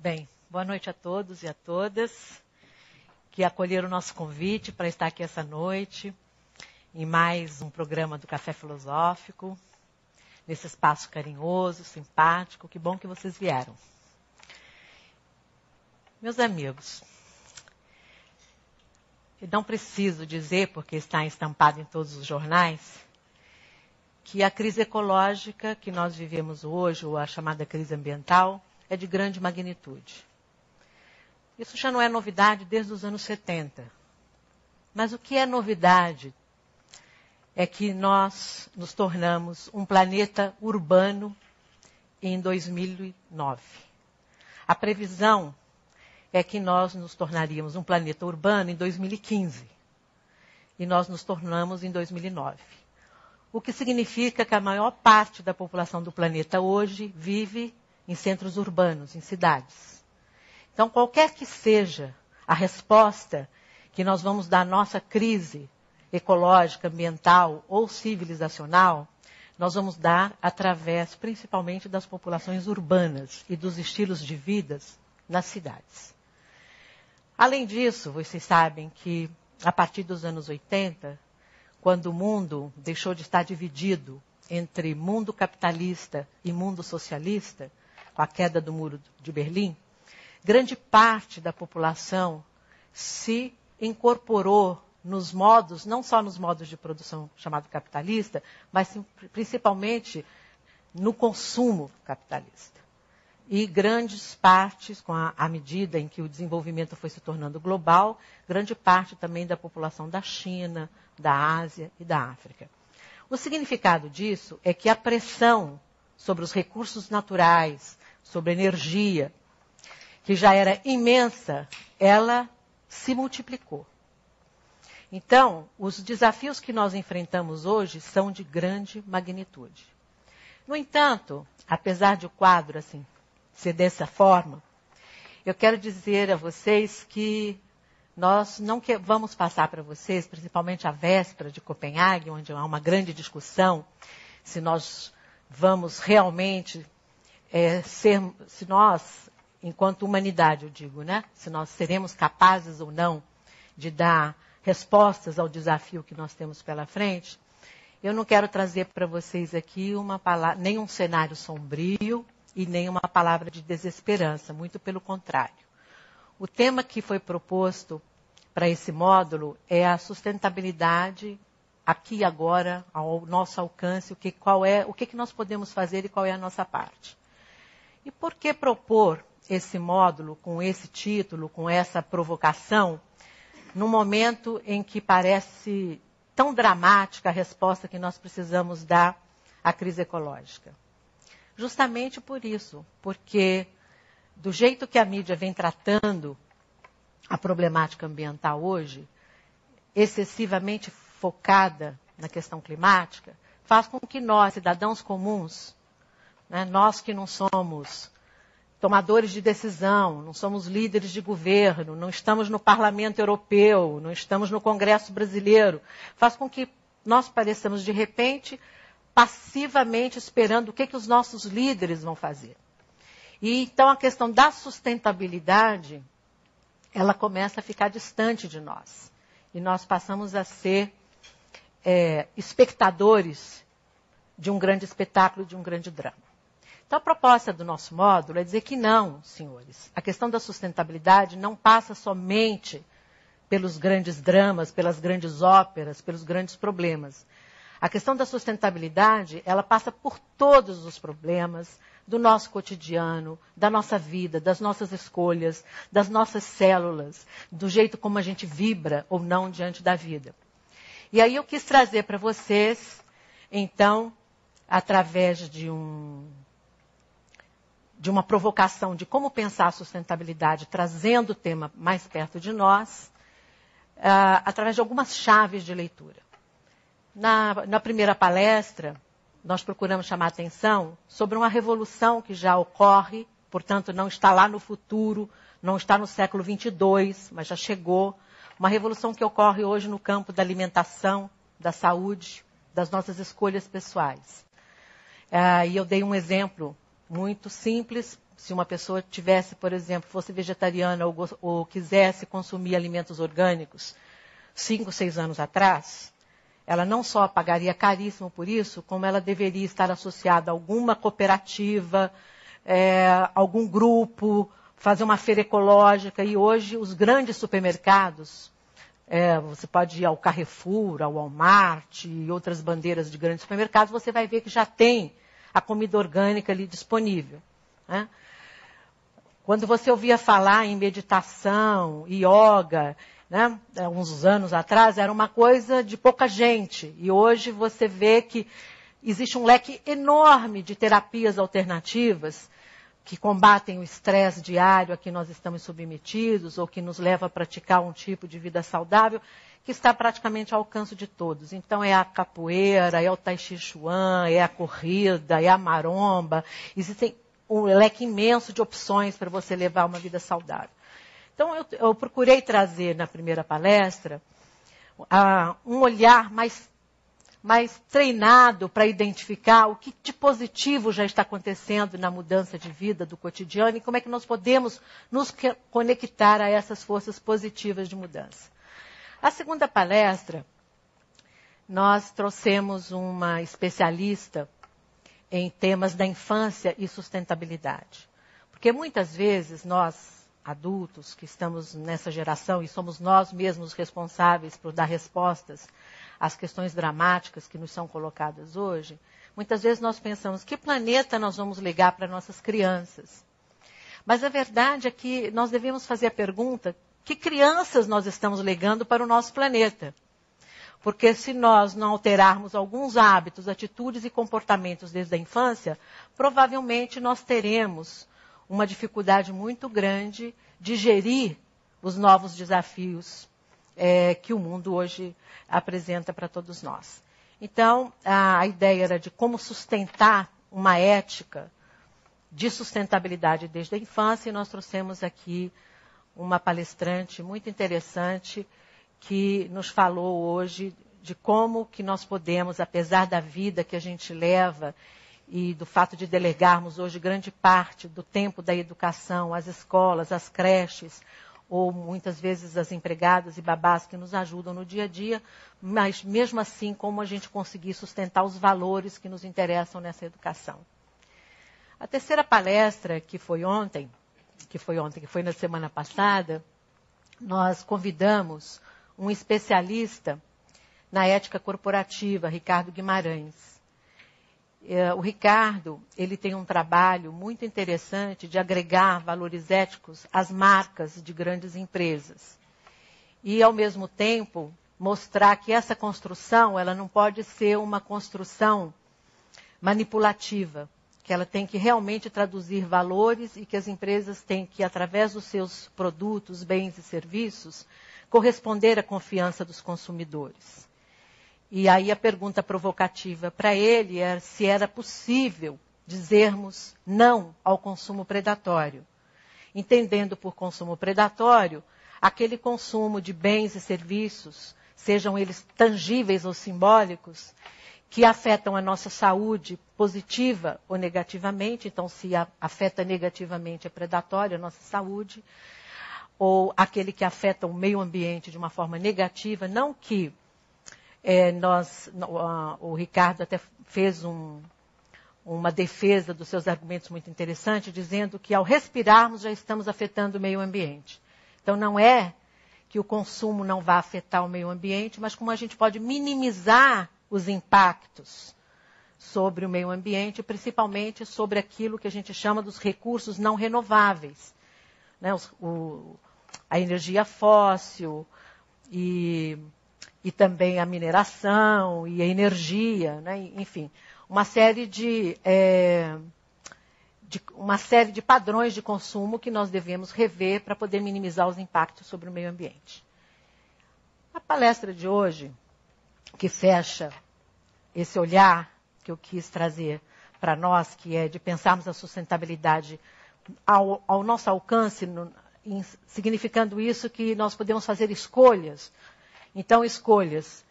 Bem, boa noite a todos e a todas que acolheram o nosso convite para estar aqui essa noite em mais um programa do Café Filosófico, nesse espaço carinhoso, simpático. Que bom que vocês vieram. Meus amigos, eu não preciso dizer, porque está estampado em todos os jornais, que a crise ecológica que nós vivemos hoje, ou a chamada crise ambiental, é de grande magnitude. Isso já não é novidade desde os anos 70. Mas o que é novidade é que nós nos tornamos um planeta urbano em 2009. A previsão é que nós nos tornaríamos um planeta urbano em 2015. E nós nos tornamos em 2009. O que significa que a maior parte da população do planeta hoje vive em centros urbanos, em cidades. Então, qualquer que seja a resposta que nós vamos dar à nossa crise ecológica, ambiental ou civilizacional, nós vamos dar através, principalmente, das populações urbanas e dos estilos de vida nas cidades. Além disso, vocês sabem que, a partir dos anos 80, quando o mundo deixou de estar dividido entre mundo capitalista e mundo socialista, com a queda do Muro de Berlim, grande parte da população se incorporou nos modos, não só nos modos de produção chamado capitalista, mas principalmente no consumo capitalista. E grandes partes, à medida em que o desenvolvimento foi se tornando global, grande parte também da população da China, da Ásia e da África. O significado disso é que a pressão sobre os recursos naturais, sobre a energia, que já era imensa, ela se multiplicou. Então, os desafios que nós enfrentamos hoje são de grande magnitude. No entanto, apesar de o quadro assim, ser dessa forma, eu quero dizer a vocês que nós não vamos passar para vocês, principalmente a véspera de Copenhague, onde há uma grande discussão, se nós vamos realmente se nós, enquanto humanidade, eu digo, né? Se nós seremos capazes ou não de dar respostas ao desafio que nós temos pela frente, eu não quero trazer para vocês aqui nem um cenário sombrio e nem uma palavra de desesperança, muito pelo contrário. O tema que foi proposto para esse módulo é a sustentabilidade aqui e agora, ao nosso alcance, o que nós podemos fazer e qual é a nossa parte. E por que propor esse módulo com esse título, com essa provocação, num momento em que parece tão dramática a resposta que nós precisamos dar à crise ecológica? Justamente por isso, porque do jeito que a mídia vem tratando a problemática ambiental hoje, excessivamente focada na questão climática, faz com que nós, cidadãos comuns, nós que não somos tomadores de decisão, não somos líderes de governo, não estamos no Parlamento Europeu, não estamos no Congresso Brasileiro, faz com que nós pareçamos, de repente, passivamente esperando o que os nossos líderes vão fazer. E então a questão da sustentabilidade, ela começa a ficar distante de nós. E nós passamos a ser espectadores de um grande espetáculo, de um grande drama. Então, a proposta do nosso módulo é dizer que não, senhores. A questão da sustentabilidade não passa somente pelos grandes dramas, pelas grandes óperas, pelos grandes problemas. A questão da sustentabilidade, ela passa por todos os problemas do nosso cotidiano, da nossa vida, das nossas escolhas, das nossas células, do jeito como a gente vibra ou não diante da vida. E aí eu quis trazer para vocês, então, através de uma provocação de como pensar a sustentabilidade, trazendo o tema mais perto de nós, através de algumas chaves de leitura. Na primeira palestra, nós procuramos chamar a atenção sobre uma revolução que já ocorre, portanto, não está lá no futuro, não está no século 22, mas já chegou. Uma revolução que ocorre hoje no campo da alimentação, da saúde, das nossas escolhas pessoais. E eu dei um exemplo muito simples, se uma pessoa tivesse, por exemplo, fosse vegetariana ou quisesse consumir alimentos orgânicos 5, 6 anos atrás, ela não só pagaria caríssimo por isso, como ela deveria estar associada a alguma cooperativa, algum grupo, fazer uma feira ecológica. E hoje os grandes supermercados, você pode ir ao Carrefour, ao Walmart e outras bandeiras de grandes supermercados, você vai ver que já tem a comida orgânica ali disponível, né? Quando você ouvia falar em meditação, yoga, né, uns anos atrás, era uma coisa de pouca gente. E hoje você vê que existe um leque enorme de terapias alternativas que combatem o estresse diário a que nós estamos submetidos ou que nos leva a praticar um tipo de vida saudável que está praticamente ao alcance de todos. Então é a capoeira, é o tai chi chuan, é a corrida, é a maromba. Existem um leque imenso de opções para você levar uma vida saudável. Então eu procurei trazer na primeira palestra um olhar mais treinado para identificar o que de positivo já está acontecendo na mudança de vida do cotidiano e como é que nós podemos nos conectar a essas forças positivas de mudança. A segunda palestra, nós trouxemos uma especialista em temas da infância e sustentabilidade. Porque muitas vezes nós, adultos, que estamos nessa geração e somos nós mesmos responsáveis por dar respostas às questões dramáticas que nos são colocadas hoje, muitas vezes nós pensamos, que planeta nós vamos legar para nossas crianças? Mas a verdade é que nós devemos fazer a pergunta, que crianças nós estamos legando para o nosso planeta? Porque se nós não alterarmos alguns hábitos, atitudes e comportamentos desde a infância, provavelmente nós teremos uma dificuldade muito grande de gerir os novos desafios que o mundo hoje apresenta para todos nós. Então, a ideia era de como sustentar uma ética de sustentabilidade desde a infância, e nós trouxemos aqui uma palestrante muito interessante que nos falou hoje de como que nós podemos, apesar da vida que a gente leva e do fato de delegarmos hoje grande parte do tempo da educação às escolas, às creches, ou muitas vezes as empregadas e babás que nos ajudam no dia a dia, mas mesmo assim como a gente conseguir sustentar os valores que nos interessam nessa educação. A terceira palestra, que foi na semana passada, nós convidamos um especialista na ética corporativa, Ricardo Guimarães. O Ricardo, ele tem um trabalho muito interessante de agregar valores éticos às marcas de grandes empresas. E, ao mesmo tempo, mostrar que essa construção, ela não pode ser uma construção manipulativa, que ela tem que realmente traduzir valores e que as empresas têm que, através dos seus produtos, bens e serviços, corresponder à confiança dos consumidores. E aí a pergunta provocativa para ele era se era possível dizermos não ao consumo predatório, entendendo por consumo predatório aquele consumo de bens e serviços, sejam eles tangíveis ou simbólicos, que afetam a nossa saúde positiva ou negativamente. Então, se afeta negativamente é predatório a nossa saúde, ou aquele que afeta o meio ambiente de uma forma negativa, não que o Ricardo até fez uma defesa dos seus argumentos muito interessante, dizendo que ao respirarmos já estamos afetando o meio ambiente. Então não é que o consumo não vá afetar o meio ambiente, mas como a gente pode minimizar os impactos sobre o meio ambiente, principalmente sobre aquilo que a gente chama dos recursos não renováveis, né? A energia fóssil e também a mineração e a energia, né? Enfim, uma série de padrões de consumo que nós devemos rever para poder minimizar os impactos sobre o meio ambiente. A palestra de hoje, que fecha esse olhar que eu quis trazer para nós, que é de pensarmos a sustentabilidade ao nosso alcance, significando isso que nós podemos fazer escolhas. Então, escolhas,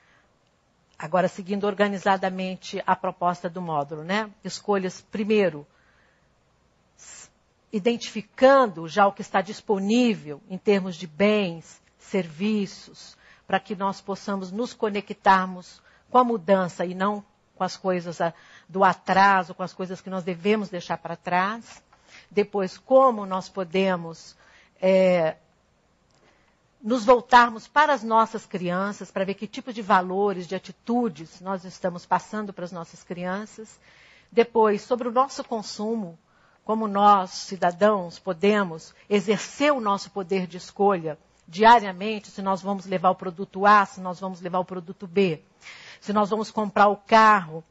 agora seguindo organizadamente a proposta do módulo, né? Escolhas, primeiro, identificando já o que está disponível em termos de bens, serviços, para que nós possamos nos conectarmos com a mudança e não com as coisas do atraso, com as coisas que nós devemos deixar para trás. Depois, como nós podemos nos voltarmos para as nossas crianças, para ver que tipo de valores, de atitudes nós estamos passando para as nossas crianças. Depois, sobre o nosso consumo, como nós, cidadãos, podemos exercer o nosso poder de escolha diariamente, se nós vamos levar o produto A, se nós vamos levar o produto B, se nós vamos comprar o carro,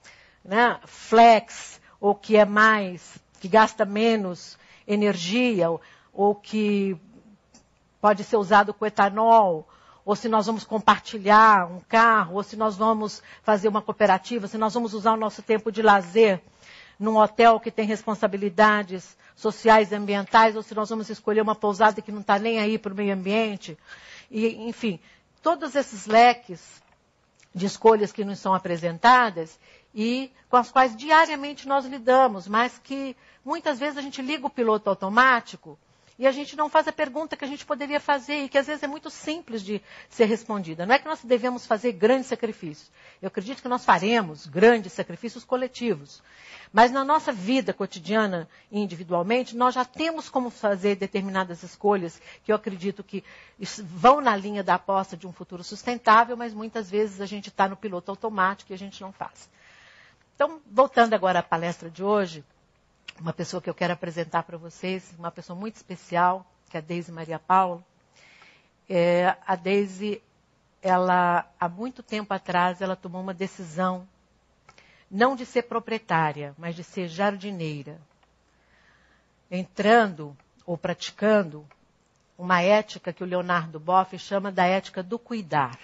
né, flex, ou que é mais, que gasta menos energia, ou que pode ser usado com etanol, ou se nós vamos compartilhar um carro, ou se nós vamos fazer uma cooperativa, se nós vamos usar o nosso tempo de lazer num hotel que tem responsabilidades sociais e ambientais, ou se nós vamos escolher uma pousada que não está nem aí para o meio ambiente. E, enfim, todos esses leques de escolhas que nos são apresentadas e com as quais diariamente nós lidamos, mas que muitas vezes a gente liga o piloto automático e a gente não faz a pergunta que a gente poderia fazer e que às vezes é muito simples de ser respondida. Não é que nós devemos fazer grandes sacrifícios. Eu acredito que nós faremos grandes sacrifícios coletivos. Mas na nossa vida cotidiana e individualmente, nós já temos como fazer determinadas escolhas que eu acredito que vão na linha da aposta de um futuro sustentável, mas muitas vezes a gente está no piloto automático e a gente não faz. Então, voltando agora à palestra de hoje, uma pessoa que eu quero apresentar para vocês, uma pessoa muito especial, que é a Deise Maria Paula. A Deise, ela, há muito tempo atrás, ela tomou uma decisão, não de ser proprietária, mas de ser jardineira. Entrando ou praticando uma ética que o Leonardo Boff chama da ética do cuidar.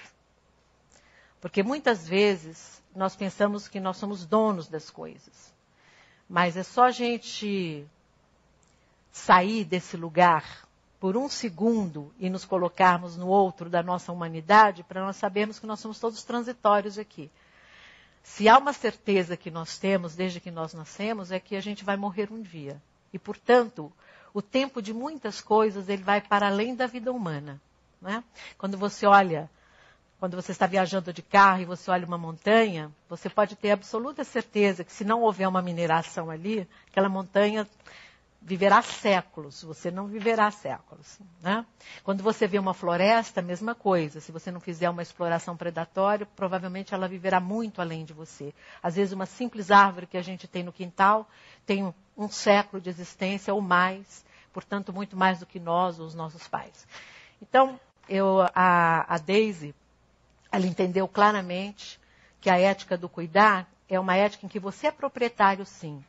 Porque muitas vezes nós pensamos que nós somos donos das coisas. Mas é só a gente sair desse lugar por um segundo e nos colocarmos no outro da nossa humanidade para nós sabermos que nós somos todos transitórios aqui. Se há uma certeza que nós temos desde que nós nascemos é que a gente vai morrer um dia. E, portanto, o tempo de muitas coisas ele vai para além da vida humana. Né? Quando você está viajando de carro e você olha uma montanha, você pode ter absoluta certeza que se não houver uma mineração ali, aquela montanha viverá séculos, você não viverá séculos. Né? Quando você vê uma floresta, a mesma coisa. Se você não fizer uma exploração predatória, provavelmente ela viverá muito além de você. Às vezes uma simples árvore que a gente tem no quintal tem um século de existência ou mais, portanto muito mais do que nós ou os nossos pais. Então, a Deise, ela entendeu claramente que a ética do cuidar é uma ética em que você é proprietário, sim.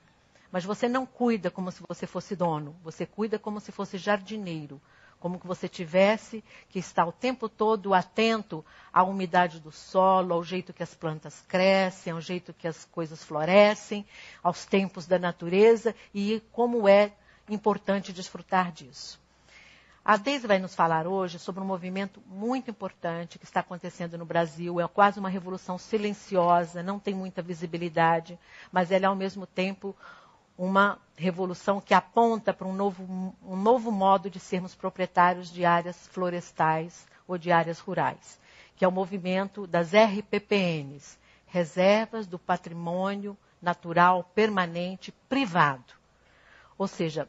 Mas você não cuida como se você fosse dono. Você cuida como se fosse jardineiro. Como que você tivesse que estar o tempo todo atento à umidade do solo, ao jeito que as plantas crescem, ao jeito que as coisas florescem, aos tempos da natureza e como é importante desfrutar disso. A Deise vai nos falar hoje sobre um movimento muito importante que está acontecendo no Brasil. É quase uma revolução silenciosa, não tem muita visibilidade, mas ela é ao mesmo tempo uma revolução que aponta para um novo modo de sermos proprietários de áreas florestais ou de áreas rurais, que é o movimento das RPPNs, Reservas do Patrimônio Natural Permanente Privado. Ou seja,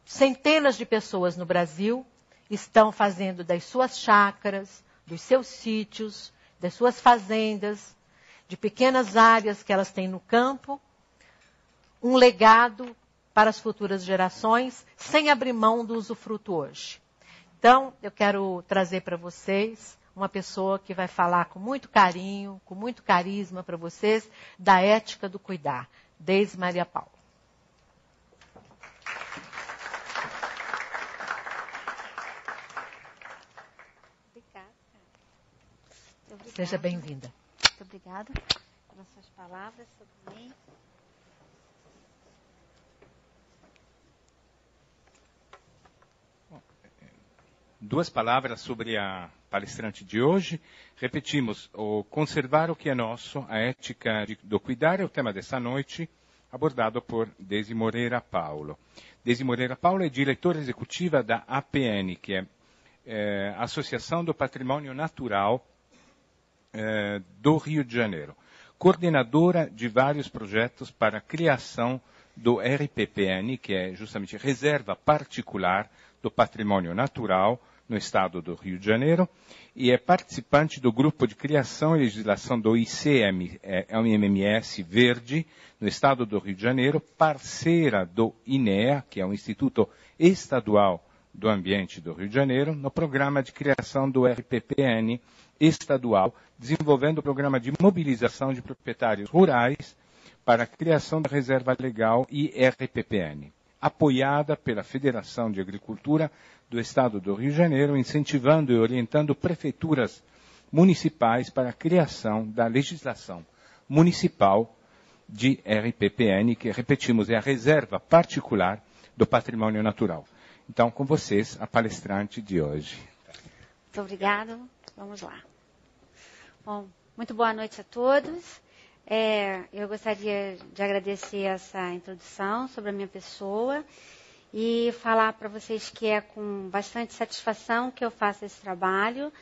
centenas de pessoas no Brasil estão fazendo das suas chácaras, dos seus sítios, das suas fazendas, de pequenas áreas que elas têm no campo, um legado para as futuras gerações, sem abrir mão do usufruto hoje. Então, eu quero trazer para vocês uma pessoa que vai falar com muito carinho, com muito carisma para vocês, da ética do cuidar. Deise Maria Paula. Obrigada. Seja bem-vinda. Muito obrigada pelas suas palavras sobre mim. Duas palavras sobre a palestrante de hoje. Repetimos, o conservar o que é nosso, a ética do cuidar é o tema dessa noite. abordado por Desi Moreira Paulo. Desi Moreira Paulo é diretora executiva da APN, que é Associação do Patrimônio Natural do Rio de Janeiro, coordenadora de vários projetos para a criação do RPPN, que é justamente Reserva Particular do Patrimônio Natural no estado do Rio de Janeiro, e é participante do grupo de criação e legislação do ICMS Verde, no estado do Rio de Janeiro, parceira do INEA, que é o Instituto Estadual do Ambiente do Rio de Janeiro, no programa de criação do RPPN estadual, desenvolvendo o programa de mobilização de proprietários rurais para a criação da Reserva Legal e RPPN, apoiada pela Federação de Agricultura do Estado do Rio de Janeiro, incentivando e orientando prefeituras municipais para a criação da legislação municipal de RPPN, que, repetimos, é a Reserva Particular do Patrimônio Natural. Então, com vocês, a palestrante de hoje. Muito obrigada. Vamos lá. Bom, muito boa noite a todos. Eu gostaria de agradecer essa introdução sobre a minha pessoa e falar para vocês que é com bastante satisfação que eu faço esse trabalho.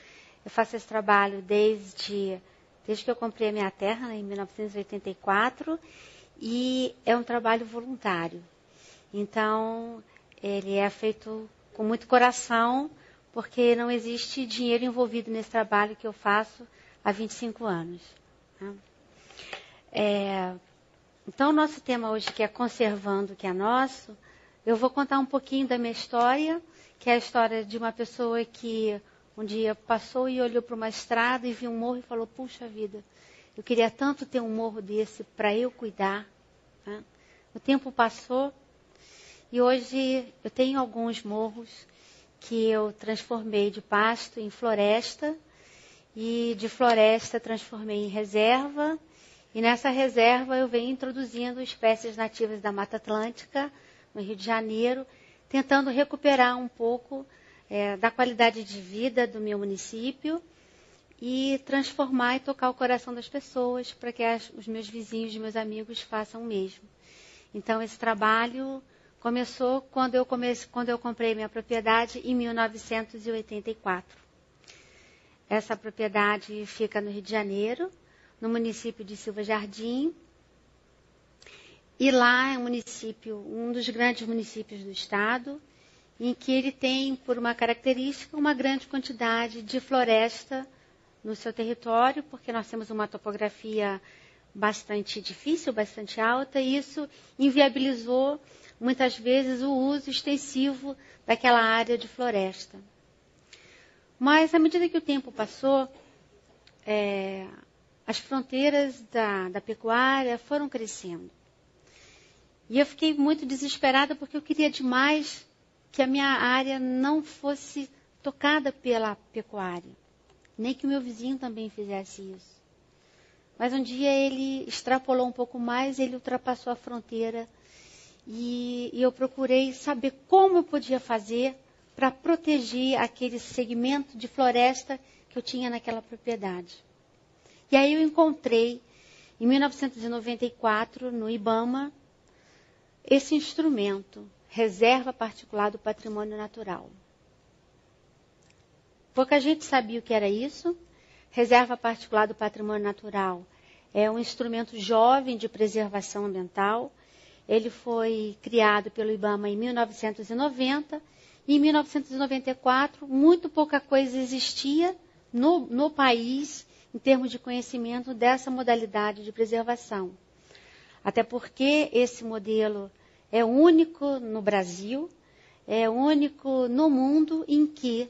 Eu faço esse trabalho desde que eu comprei a minha terra, em 1984, e é um trabalho voluntário. Então, ele é feito com muito coração, porque não existe dinheiro envolvido nesse trabalho que eu faço há 25 anos. Né? Então, o nosso tema hoje, que é Conservando o que é Nosso, eu vou contar um pouquinho da minha história, que é a história de uma pessoa que um dia passou e olhou para uma estrada e viu um morro e falou, puxa vida, eu queria tanto ter um morro desse para eu cuidar. Né? O tempo passou e hoje eu tenho alguns morros que eu transformei de pasto em floresta e de floresta transformei em reserva. E nessa reserva eu venho introduzindo espécies nativas da Mata Atlântica, no Rio de Janeiro, tentando recuperar um pouco da qualidade de vida do meu município e transformar e tocar o coração das pessoas para que os meus vizinhos e meus amigos façam o mesmo. Então, esse trabalho começou quando eu comprei minha propriedade em 1984. Essa propriedade fica no Rio de Janeiro, no município de Silva Jardim. E lá é um dos grandes municípios do estado, em que ele tem, por uma característica, uma grande quantidade de floresta no seu território, porque nós temos uma topografia bastante difícil, bastante alta, e isso inviabilizou, muitas vezes, o uso extensivo daquela área de floresta. Mas, à medida que o tempo passou, as fronteiras da pecuária foram crescendo. E eu fiquei muito desesperada porque eu queria demais que a minha área não fosse tocada pela pecuária. Nem que o meu vizinho também fizesse isso. Mas um dia ele extrapolou um pouco mais, ele ultrapassou a fronteira. E eu procurei saber como eu podia fazer para proteger aquele segmento de floresta que eu tinha naquela propriedade. E aí eu encontrei, em 1994, no IBAMA, esse instrumento, Reserva Particular do Patrimônio Natural. Pouca gente sabia o que era isso. Reserva Particular do Patrimônio Natural é um instrumento jovem de preservação ambiental. Ele foi criado pelo IBAMA em 1990. E em 1994, muito pouca coisa existia no país em termos de conhecimento dessa modalidade de preservação. Até porque esse modelo é único no Brasil, é único no mundo em que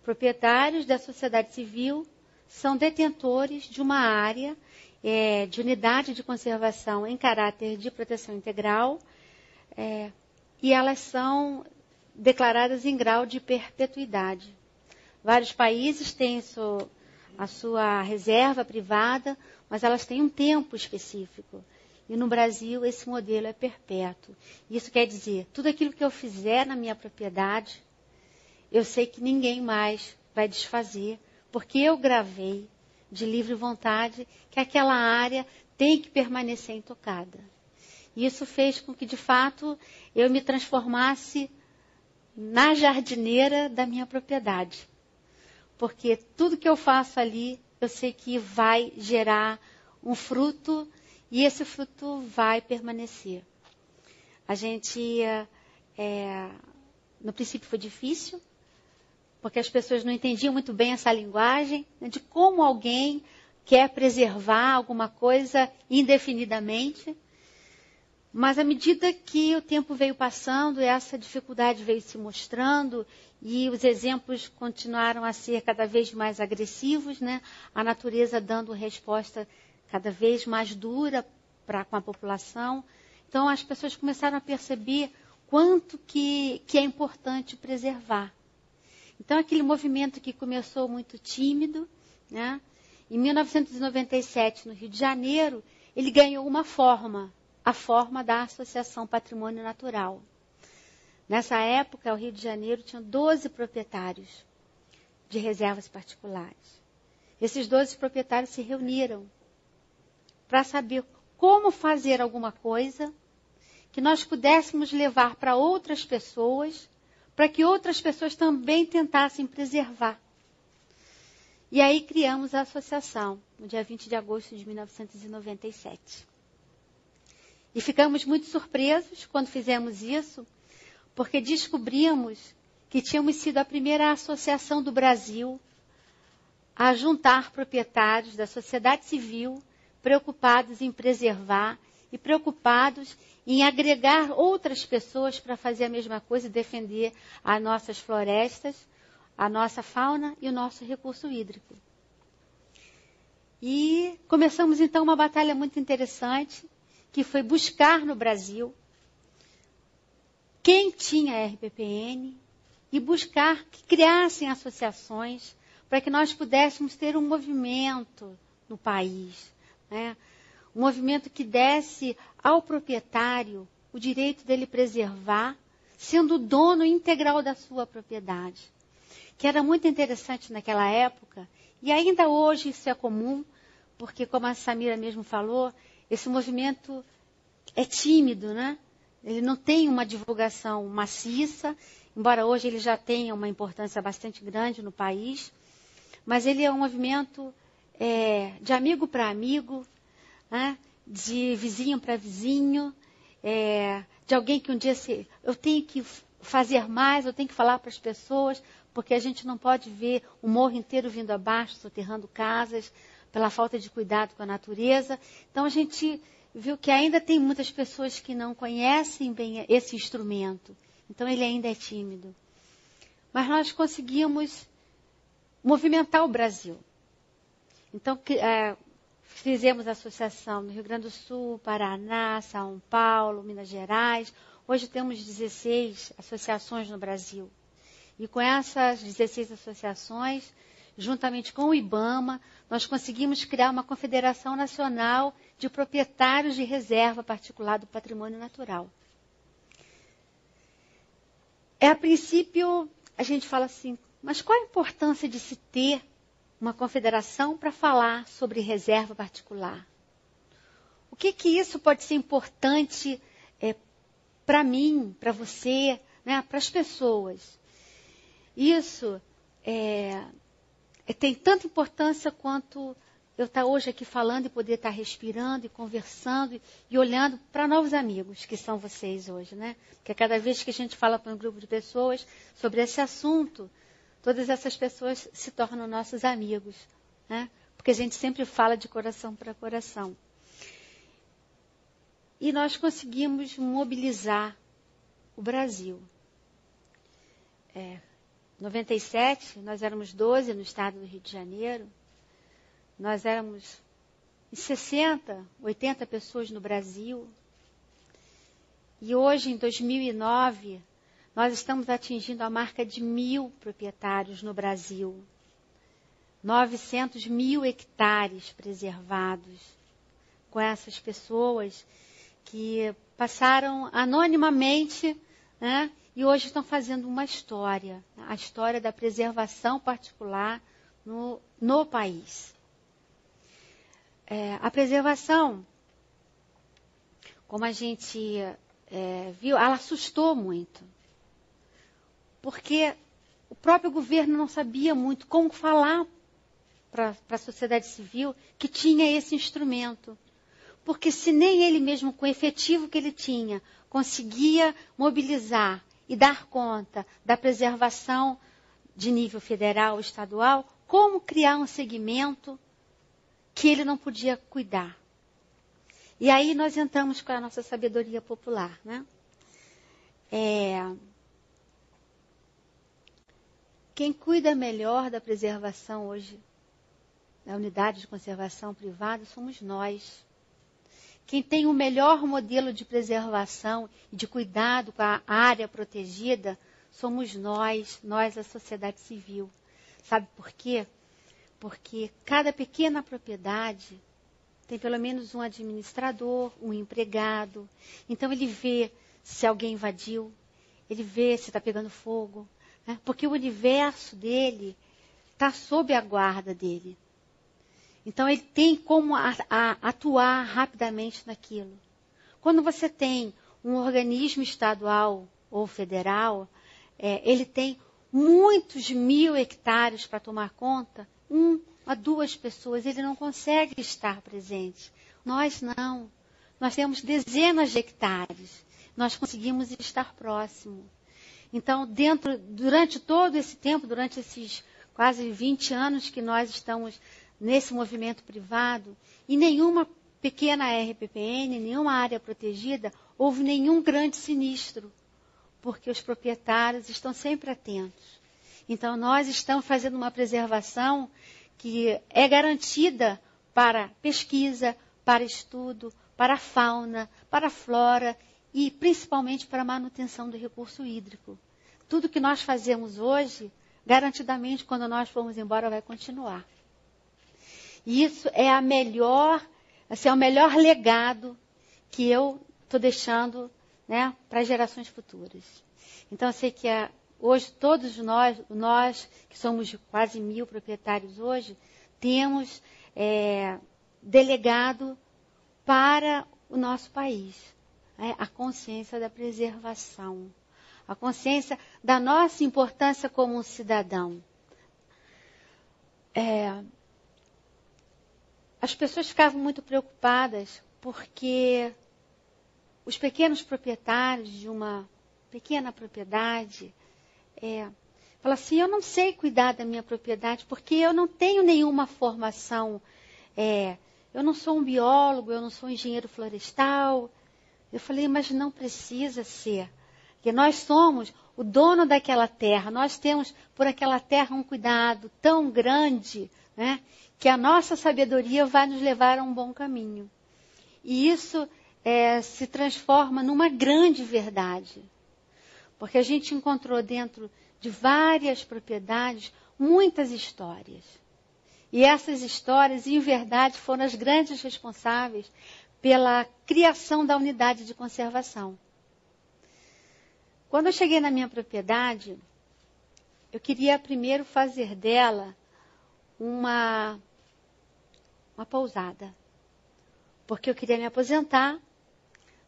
proprietários da sociedade civil são detentores de uma área de unidade de conservação em caráter de proteção integral e elas são declaradas em grau de perpetuidade. Vários países têm a sua reserva privada, mas elas têm um tempo específico. E no Brasil, esse modelo é perpétuo. Isso quer dizer, tudo aquilo que eu fizer na minha propriedade, eu sei que ninguém mais vai desfazer, porque eu gravei de livre vontade que aquela área tem que permanecer intocada. E isso fez com que, de fato, eu me transformasse na jardineira da minha propriedade. Porque tudo que eu faço ali, eu sei que vai gerar um fruto e esse fruto vai permanecer. A gente, no princípio foi difícil, porque as pessoas não entendiam muito bem essa linguagem, né, de como alguém quer preservar alguma coisa indefinidamente. Mas à medida que o tempo veio passando, essa dificuldade veio se mostrando e os exemplos continuaram a ser cada vez mais agressivos, né? A natureza dando resposta cada vez mais dura com a população. Então as pessoas começaram a perceber quanto que é importante preservar. Então aquele movimento que começou muito tímido, né? Em 1997, no Rio de Janeiro, ele ganhou uma forma. A forma da Associação Patrimônio Natural. Nessa época, o Rio de Janeiro tinha 12 proprietários de reservas particulares. Esses 12 proprietários se reuniram para saber como fazer alguma coisa que nós pudéssemos levar para outras pessoas, para que outras pessoas também tentassem preservar. E aí criamos a associação, no dia 20 de agosto de 1997. E ficamos muito surpresos quando fizemos isso, porque descobrimos que tínhamos sido a primeira associação do Brasil a juntar proprietários da sociedade civil preocupados em preservar e preocupados em agregar outras pessoas para fazer a mesma coisa e defender as nossas florestas, a nossa fauna e o nosso recurso hídrico. E começamos então uma batalha muito interessante, que foi buscar no Brasil quem tinha RPPN e buscar que criassem associações para que nós pudéssemos ter um movimento no país, né? Um movimento que desse ao proprietário o direito dele preservar, sendo o dono integral da sua propriedade. Que era muito interessante naquela época, e ainda hoje isso é comum, porque como a Samira mesmo falou, esse movimento é tímido, né? Ele não tem uma divulgação maciça, embora hoje ele já tenha uma importância bastante grande no país, mas ele é um movimento de amigo para amigo, né? De vizinho para vizinho, de alguém que um dia eu tenho que fazer mais, eu tenho que falar para as pessoas, porque a gente não pode ver o morro inteiro vindo abaixo, soterrando casas, pela falta de cuidado com a natureza. Então a gente viu que ainda tem muitas pessoas que não conhecem bem esse instrumento. Então ele ainda é tímido. Mas nós conseguimos movimentar o Brasil. Então fizemos associação no Rio Grande do Sul, Paraná, São Paulo, Minas Gerais. Hoje temos 16 associações no Brasil. E com essas 16 associações, juntamente com o IBAMA, nós conseguimos criar uma Confederação Nacional de Proprietários de Reserva Particular do Patrimônio Natural. A princípio, a gente fala assim, mas qual a importância de se ter uma confederação para falar sobre reserva particular? O que isso pode ser importante para mim, para você, né, para as pessoas? Isso tem tanta importância quanto eu estar hoje aqui falando e poder estar respirando e conversando e olhando para novos amigos, que são vocês hoje, né? Porque cada vez que a gente fala para um grupo de pessoas sobre esse assunto, todas essas pessoas se tornam nossos amigos, né? Porque a gente sempre fala de coração para coração. E nós conseguimos mobilizar o Brasil. Em 97, nós éramos 12 no estado do Rio de Janeiro. Nós éramos 60, 80 pessoas no Brasil. E hoje, em 2009, nós estamos atingindo a marca de 1.000 proprietários no Brasil. 900 mil hectares preservados com essas pessoas que passaram anonimamente, né? E hoje estão fazendo uma história, a história da preservação particular no país. A preservação, como a gente viu, ela assustou muito. Porque o próprio governo não sabia muito como falar para a sociedade civil que tinha esse instrumento. Porque se nem ele mesmo, com o efetivo que ele tinha, conseguia mobilizar e dar conta da preservação de nível federal, estadual, como criar um segmento que ele não podia cuidar? E aí nós entramos com a nossa sabedoria popular, né? Quem cuida melhor da preservação hoje, da unidade de conservação privada, somos nós. Quem tem o melhor modelo de preservação e de cuidado com a área protegida, somos nós, a sociedade civil. Sabe por quê? Porque cada pequena propriedade tem pelo menos um administrador, um empregado. Então ele vê se alguém invadiu, ele vê se está pegando fogo, né? Porque o universo dele está sob a guarda dele. Então ele tem como atuar rapidamente naquilo. Quando você tem um organismo estadual ou federal, ele tem muitos 1000 hectares para tomar conta, 1 a 2 pessoas, ele não consegue estar presente. Nós não. Nós temos dezenas de hectares. Nós conseguimos estar próximo. Então, durante todo esse tempo, durante esses quase 20 anos que nós estamos nesse movimento privado, em nenhuma pequena RPPN, nenhuma área protegida, houve nenhum grande sinistro, porque os proprietários estão sempre atentos. Então, nós estamos fazendo uma preservação que é garantida para pesquisa, para estudo, para a fauna, para a flora e principalmente para a manutenção do recurso hídrico. Tudo que nós fazemos hoje, garantidamente, quando nós formos embora, vai continuar. E isso é o melhor legado que eu estou deixando, né, para as gerações futuras. Então, eu sei que hoje todos nós que somos quase 1000 proprietários hoje, temos delegado para o nosso país a consciência da preservação, a consciência da nossa importância como um cidadão. As pessoas ficavam muito preocupadas porque os pequenos proprietários de uma pequena propriedade falam assim, eu não sei cuidar da minha propriedade porque eu não tenho nenhuma formação, eu não sou um biólogo, eu não sou um engenheiro florestal. Eu falei, mas não precisa ser, porque nós somos o dono daquela terra, nós temos por aquela terra um cuidado tão grande, né, que a nossa sabedoria vai nos levar a um bom caminho. E isso se transforma numa grande verdade. Porque a gente encontrou dentro de várias propriedades muitas histórias. E essas histórias, em verdade, foram as grandes responsáveis pela criação da unidade de conservação. Quando eu cheguei na minha propriedade, eu queria primeiro fazer dela uma pousada. Porque eu queria me aposentar,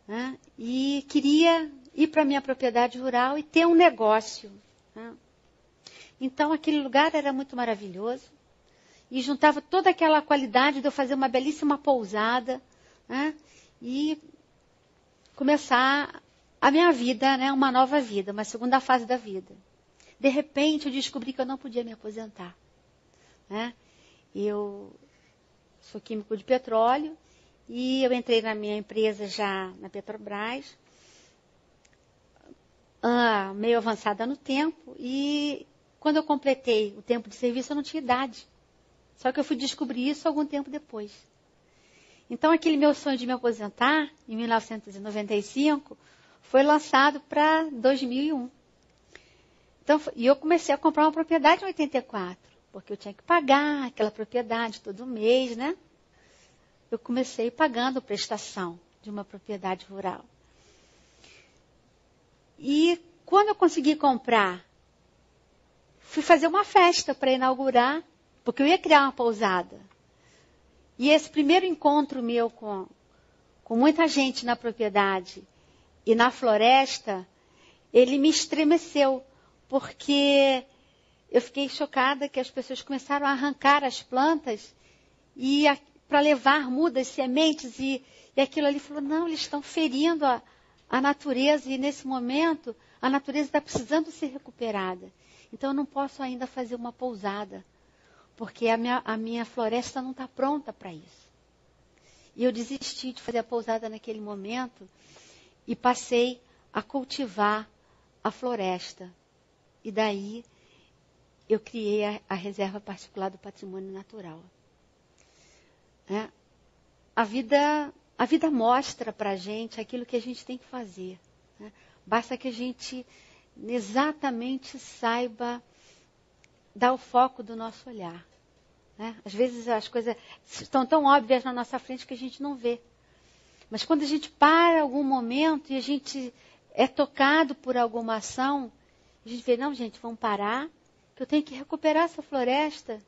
né, e queria ir para a minha propriedade rural e ter um negócio, né? Então, aquele lugar era muito maravilhoso e juntava toda aquela qualidade de eu fazer uma belíssima pousada, né, e começar a minha vida, né, uma nova vida, uma segunda fase da vida. De repente, eu descobri que eu não podia me aposentar, né? Eu sou químico de petróleo e eu entrei na minha empresa já na Petrobras, meio avançada no tempo, e quando eu completei o tempo de serviço, eu não tinha idade. Só que eu fui descobrir isso algum tempo depois. Então, aquele meu sonho de me aposentar, em 1995, foi lançado para 2001. Então, e eu comecei a comprar uma propriedade em 84, porque eu tinha que pagar aquela propriedade todo mês, né? Eu comecei pagando prestação de uma propriedade rural. E quando eu consegui comprar, fui fazer uma festa para inaugurar, porque eu ia criar uma pousada. E esse primeiro encontro meu com com muita gente na propriedade e na floresta, ele me estremeceu, porque eu fiquei chocada que as pessoas começaram a arrancar as plantas e para levar mudas, sementes, e aquilo ali falou, não, eles estão ferindo a natureza, e nesse momento a natureza está precisando ser recuperada. Então eu não posso ainda fazer uma pousada, porque a minha floresta não está pronta para isso. E eu desisti de fazer a pousada naquele momento e passei a cultivar a floresta. E daí eu criei a reserva particular do patrimônio natural. A vida mostra para a gente aquilo que a gente tem que fazer. Basta que a gente exatamente saiba dar o foco do nosso olhar. Às vezes as coisas estão tão óbvias na nossa frente que a gente não vê. Mas quando a gente para algum momento e a gente é tocado por alguma ação, a gente vê, não, gente, vamos parar, que eu tenho que recuperar essa floresta.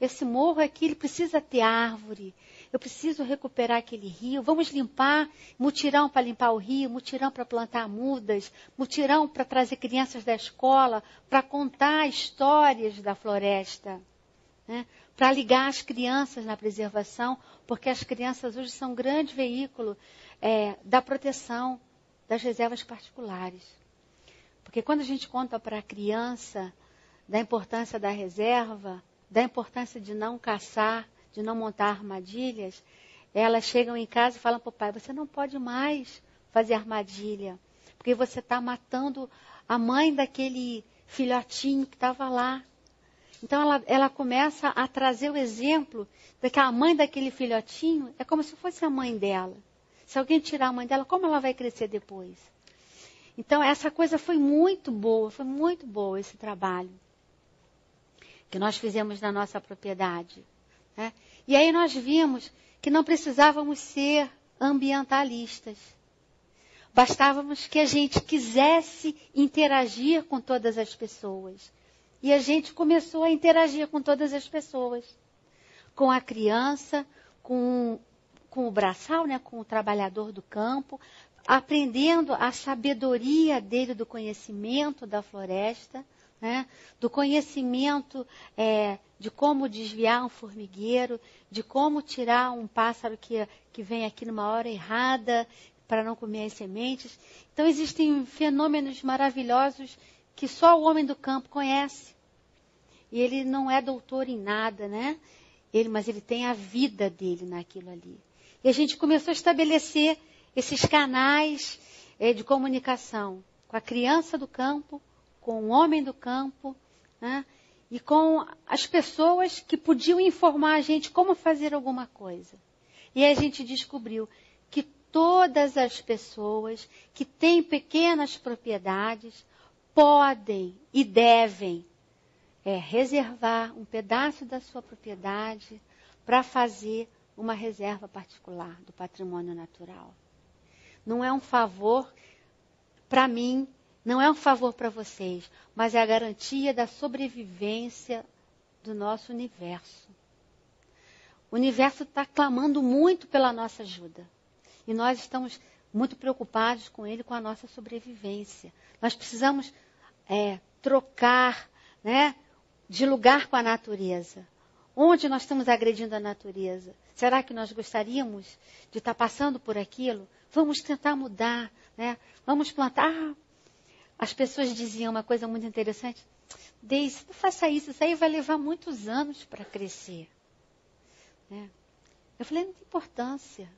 Esse morro aqui, ele precisa ter árvore. Eu preciso recuperar aquele rio. Vamos limpar, mutirão para limpar o rio, mutirão para plantar mudas, mutirão para trazer crianças da escola, para contar histórias da floresta. Para ligar as crianças na preservação, porque as crianças hoje são um grande veículo da proteção das reservas particulares. Porque quando a gente conta para a criança da importância da reserva, da importância de não caçar, de não montar armadilhas, elas chegam em casa e falam para o pai, você não pode mais fazer armadilha, porque você está matando a mãe daquele filhotinho que estava lá. Então ela começa a trazer o exemplo de que a mãe daquele filhotinho é como se fosse a mãe dela. Se alguém tirar a mãe dela, como ela vai crescer depois? Então essa coisa foi muito boa esse trabalho que nós fizemos na nossa propriedade. E aí nós vimos que não precisávamos ser ambientalistas. Bastávamos que a gente quisesse interagir com todas as pessoas. E a gente começou a interagir com todas as pessoas. Com a criança, com o braçal, com o trabalhador do campo, aprendendo a sabedoria dele do conhecimento da floresta, do conhecimento de como desviar um formigueiro, de como tirar um pássaro que vem aqui numa hora errada para não comer as sementes. Então existem fenômenos maravilhosos que só o homem do campo conhece. E ele não é doutor em nada, mas ele tem a vida dele naquilo ali. E a gente começou a estabelecer esses canais de comunicação com a criança do campo, com o homem do campo, e com as pessoas que podiam informar a gente como fazer alguma coisa. E aí a gente descobriu que todas as pessoas que têm pequenas propriedades podem e devem reservar um pedaço da sua propriedade para fazer uma reserva particular do patrimônio natural. Não é um favor para mim, não é um favor para vocês, mas é a garantia da sobrevivência do nosso universo. O universo está clamando muito pela nossa ajuda. E nós estamos muito preocupados com ele, com a nossa sobrevivência. Nós precisamos trocar, de lugar com a natureza. Onde nós estamos agredindo a natureza? Será que nós gostaríamos de estar passando por aquilo? Vamos tentar mudar, Vamos plantar. As pessoas diziam uma coisa muito interessante. Deise, não faça isso aí vai levar muitos anos para crescer. Eu falei, não tem importância.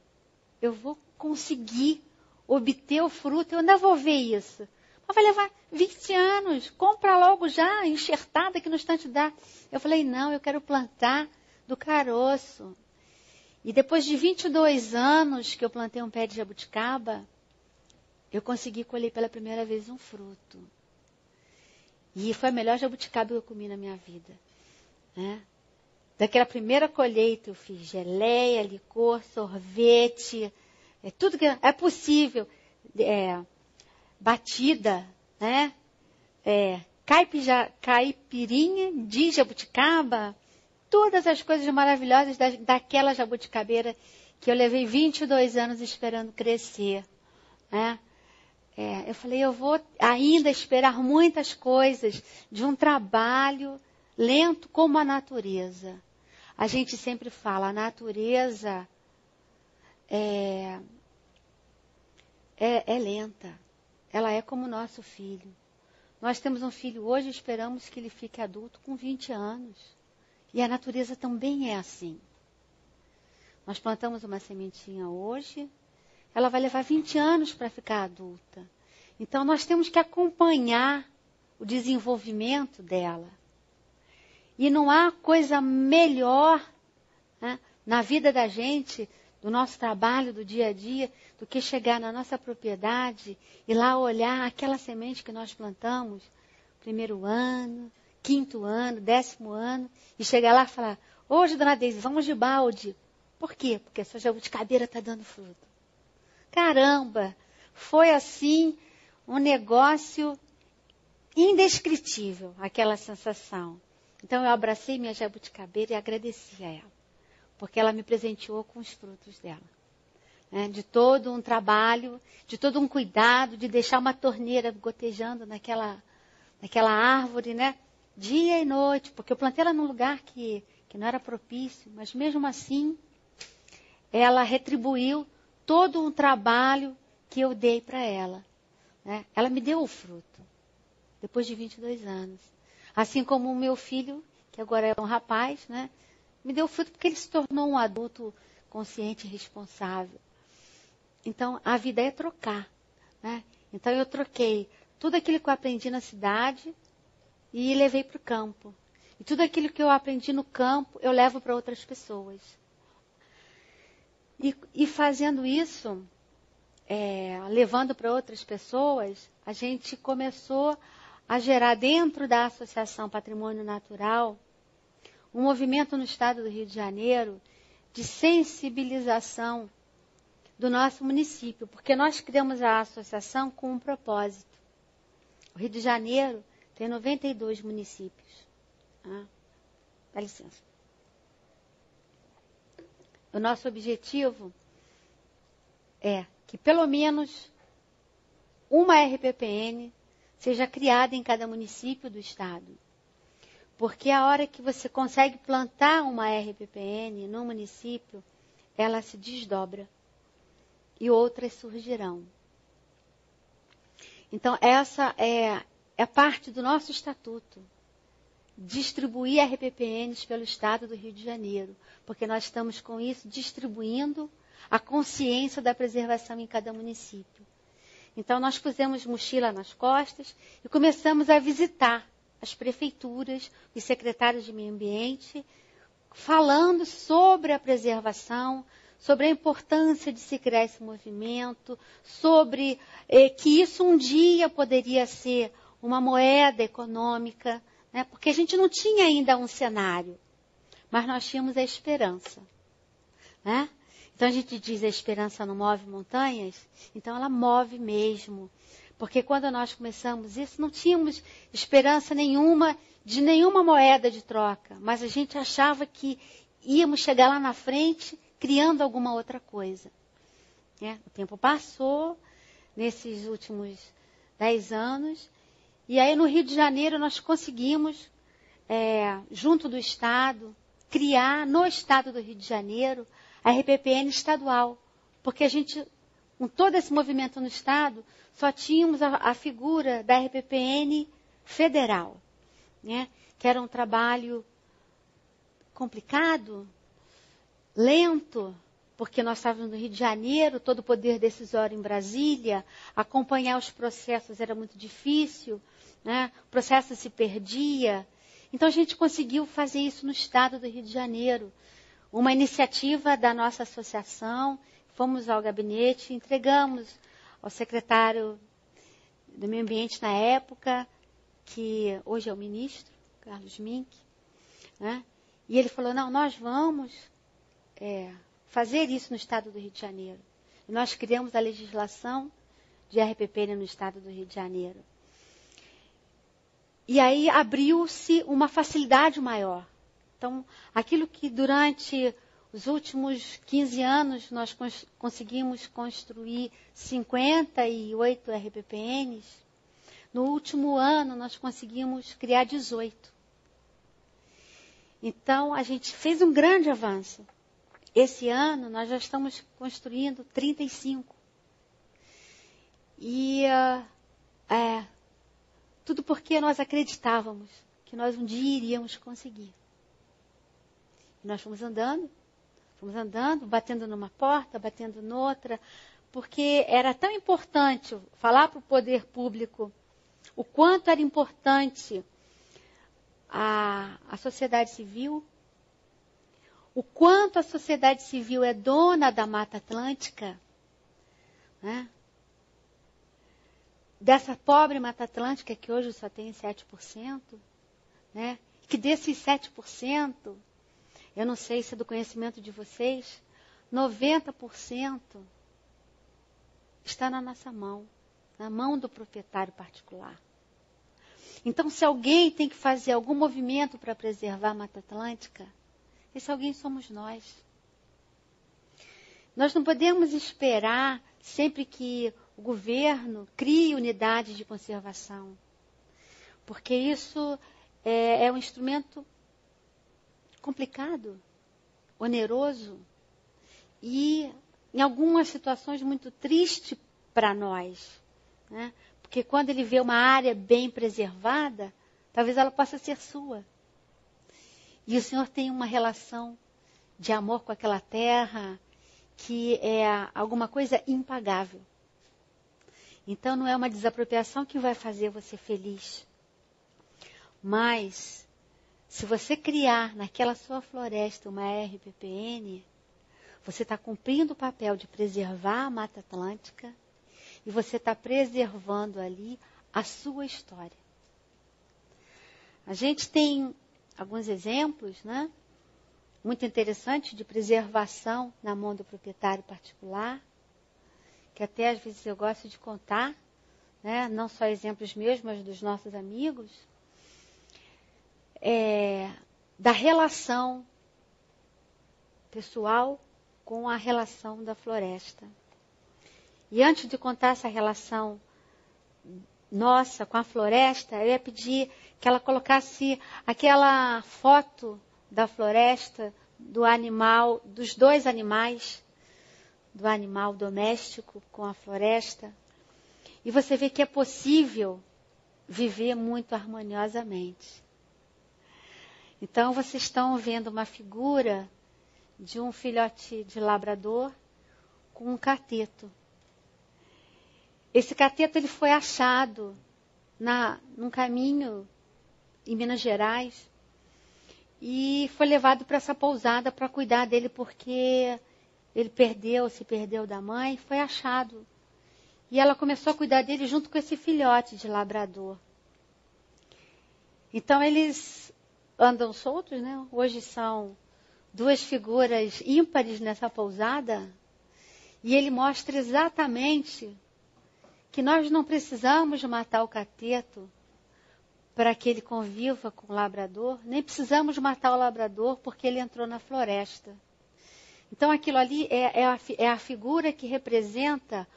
Eu vou conseguir obter o fruto, eu ainda vou ver isso. Mas vai levar 20 anos, compra logo já, enxertada que no instante dá. Eu falei, não, eu quero plantar do caroço. E depois de 22 anos que eu plantei um pé de jabuticaba, eu consegui colher pela primeira vez um fruto. E foi a melhor jabuticaba que eu comi na minha vida. Daquela primeira colheita eu fiz geleia, licor, sorvete, tudo que é possível. Batida, caipirinha de jabuticaba, todas as coisas maravilhosas daquela jabuticabeira que eu levei 22 anos esperando crescer, né? Eu falei, eu vou ainda esperar muitas coisas de um trabalho lento como a natureza. A gente sempre fala, a natureza é lenta. Ela é como o nosso filho. Nós temos um filho hoje e esperamos que ele fique adulto com 20 anos. E a natureza também é assim. Nós plantamos uma sementinha hoje, ela vai levar 20 anos para ficar adulta. Então, nós temos que acompanhar o desenvolvimento dela. E não há coisa melhor, né, na vida da gente, do nosso trabalho, do dia a dia, do que chegar na nossa propriedade e lá olhar aquela semente que nós plantamos, 1º ano, 5º ano, 10º ano, e chegar lá e falar, hoje, dona Deise, vamos de balde. Por quê? Porque a sua jabuticabeira está dando fruto. Caramba, foi assim um negócio indescritível, aquela sensação. Então eu abracei minha jabuticabeira e agradeci a ela, porque ela me presenteou com os frutos dela. Né? De todo um trabalho, de todo um cuidado, de deixar uma torneira gotejando naquela árvore, né? Dia e noite, porque eu plantei ela num lugar que não era propício, mas mesmo assim, ela retribuiu todo um trabalho que eu dei para ela. Né? Ela me deu o fruto, depois de 22 anos. Assim como o meu filho, que agora é um rapaz, né? Me deu fruto porque ele se tornou um adulto consciente e responsável. Então, a vida é trocar. Né? Então, eu troquei tudo aquilo que eu aprendi na cidade e levei para o campo. E tudo aquilo que eu aprendi no campo, eu levo para outras pessoas. E fazendo isso, levando para outras pessoas, a gente começou a gerar dentro da Associação Patrimônio Natural um movimento no estado do Rio de Janeiro de sensibilização do nosso município, porque nós criamos a associação com um propósito. O Rio de Janeiro tem 92 municípios. Dá licença. O nosso objetivo é que pelo menos uma RPPN seja criada em cada município do estado. Porque a hora que você consegue plantar uma RPPN no município, ela se desdobra e outras surgirão. Então, essa é parte do nosso estatuto. Distribuir RPPNs pelo estado do Rio de Janeiro. Porque nós estamos com isso distribuindo a consciência da preservação em cada município. Então, nós pusemos mochila nas costas e começamos a visitar as prefeituras, os secretários de meio ambiente, falando sobre a preservação, sobre a importância de se criar esse movimento, sobre que isso um dia poderia ser uma moeda econômica, né? Porque a gente não tinha ainda um cenário, mas nós tínhamos a esperança. Né? Então a gente diz a esperança não move montanhas, então ela move mesmo. Porque quando nós começamos isso, não tínhamos esperança nenhuma de nenhuma moeda de troca. Mas a gente achava que íamos chegar lá na frente criando alguma outra coisa. O tempo passou, nesses últimos 10 anos. E aí no Rio de Janeiro nós conseguimos, junto do Estado, criar no Estado do Rio de Janeiro a RPPN estadual. Porque a gente, com todo esse movimento no Estado, só tínhamos a figura da RPPN federal, né? Que era um trabalho complicado, lento, porque nós estávamos no Rio de Janeiro, todo o poder decisório em Brasília, acompanhar os processos era muito difícil, né? O processo se perdia. Então a gente conseguiu fazer isso no estado do Rio de Janeiro. Uma iniciativa da nossa associação, fomos ao gabinete, entregamos ao secretário do Meio Ambiente na época, que hoje é o ministro, Carlos Mink, né? E ele falou, não, nós vamos fazer isso no estado do Rio de Janeiro. E nós criamos a legislação de RPPN no estado do Rio de Janeiro. E aí abriu-se uma facilidade maior. Então, aquilo que durante Os últimos 15 anos, nós conseguimos construir 58 RPPNs. No último ano, nós conseguimos criar 18. Então, a gente fez um grande avanço. Esse ano, nós já estamos construindo 35. E tudo porque nós acreditávamos que nós um dia iríamos conseguir. E nós fomos andando, batendo numa porta, batendo noutra, porque era tão importante falar para o poder público o quanto era importante a sociedade civil, o quanto a sociedade civil é dona da Mata Atlântica, né? Dessa pobre Mata Atlântica que hoje só tem 7%, né? Que desses 7%, eu não sei se é do conhecimento de vocês, 90% está na nossa mão, na mão do proprietário particular. Então, se alguém tem que fazer algum movimento para preservar a Mata Atlântica, esse alguém somos nós. Nós não podemos esperar sempre que o governo crie unidades de conservação, porque isso é um instrumento complicado, oneroso e, em algumas situações, muito triste para nós, né? Porque quando ele vê uma área bem preservada, talvez ela possa ser sua. E o Senhor tem uma relação de amor com aquela terra que é alguma coisa impagável. Então não é uma desapropriação que vai fazer você feliz. Mas, se você criar naquela sua floresta uma RPPN, você está cumprindo o papel de preservar a Mata Atlântica e você está preservando ali a sua história. A gente tem alguns exemplos, né, muito interessantes de preservação na mão do proprietário particular, que até às vezes eu gosto de contar, né, não só exemplos meus, mas dos nossos amigos, da relação pessoal com a relação da floresta. E antes de contar essa relação nossa com a floresta, eu ia pedir que ela colocasse aquela foto da floresta, do animal, dos dois animais, do animal doméstico com a floresta. E você vê que é possível viver muito harmoniosamente. Então, vocês estão vendo uma figura de um filhote de labrador com um cateto. Esse cateto ele foi achado num caminho em Minas Gerais e foi levado para essa pousada para cuidar dele porque ele se perdeu da mãe, foi achado. E ela começou a cuidar dele junto com esse filhote de labrador. Então eles andam soltos, né? Hoje são duas figuras ímpares nessa pousada e ele mostra exatamente que nós não precisamos matar o cateto para que ele conviva com o labrador, nem precisamos matar o labrador porque ele entrou na floresta. Então aquilo ali é a figura que representa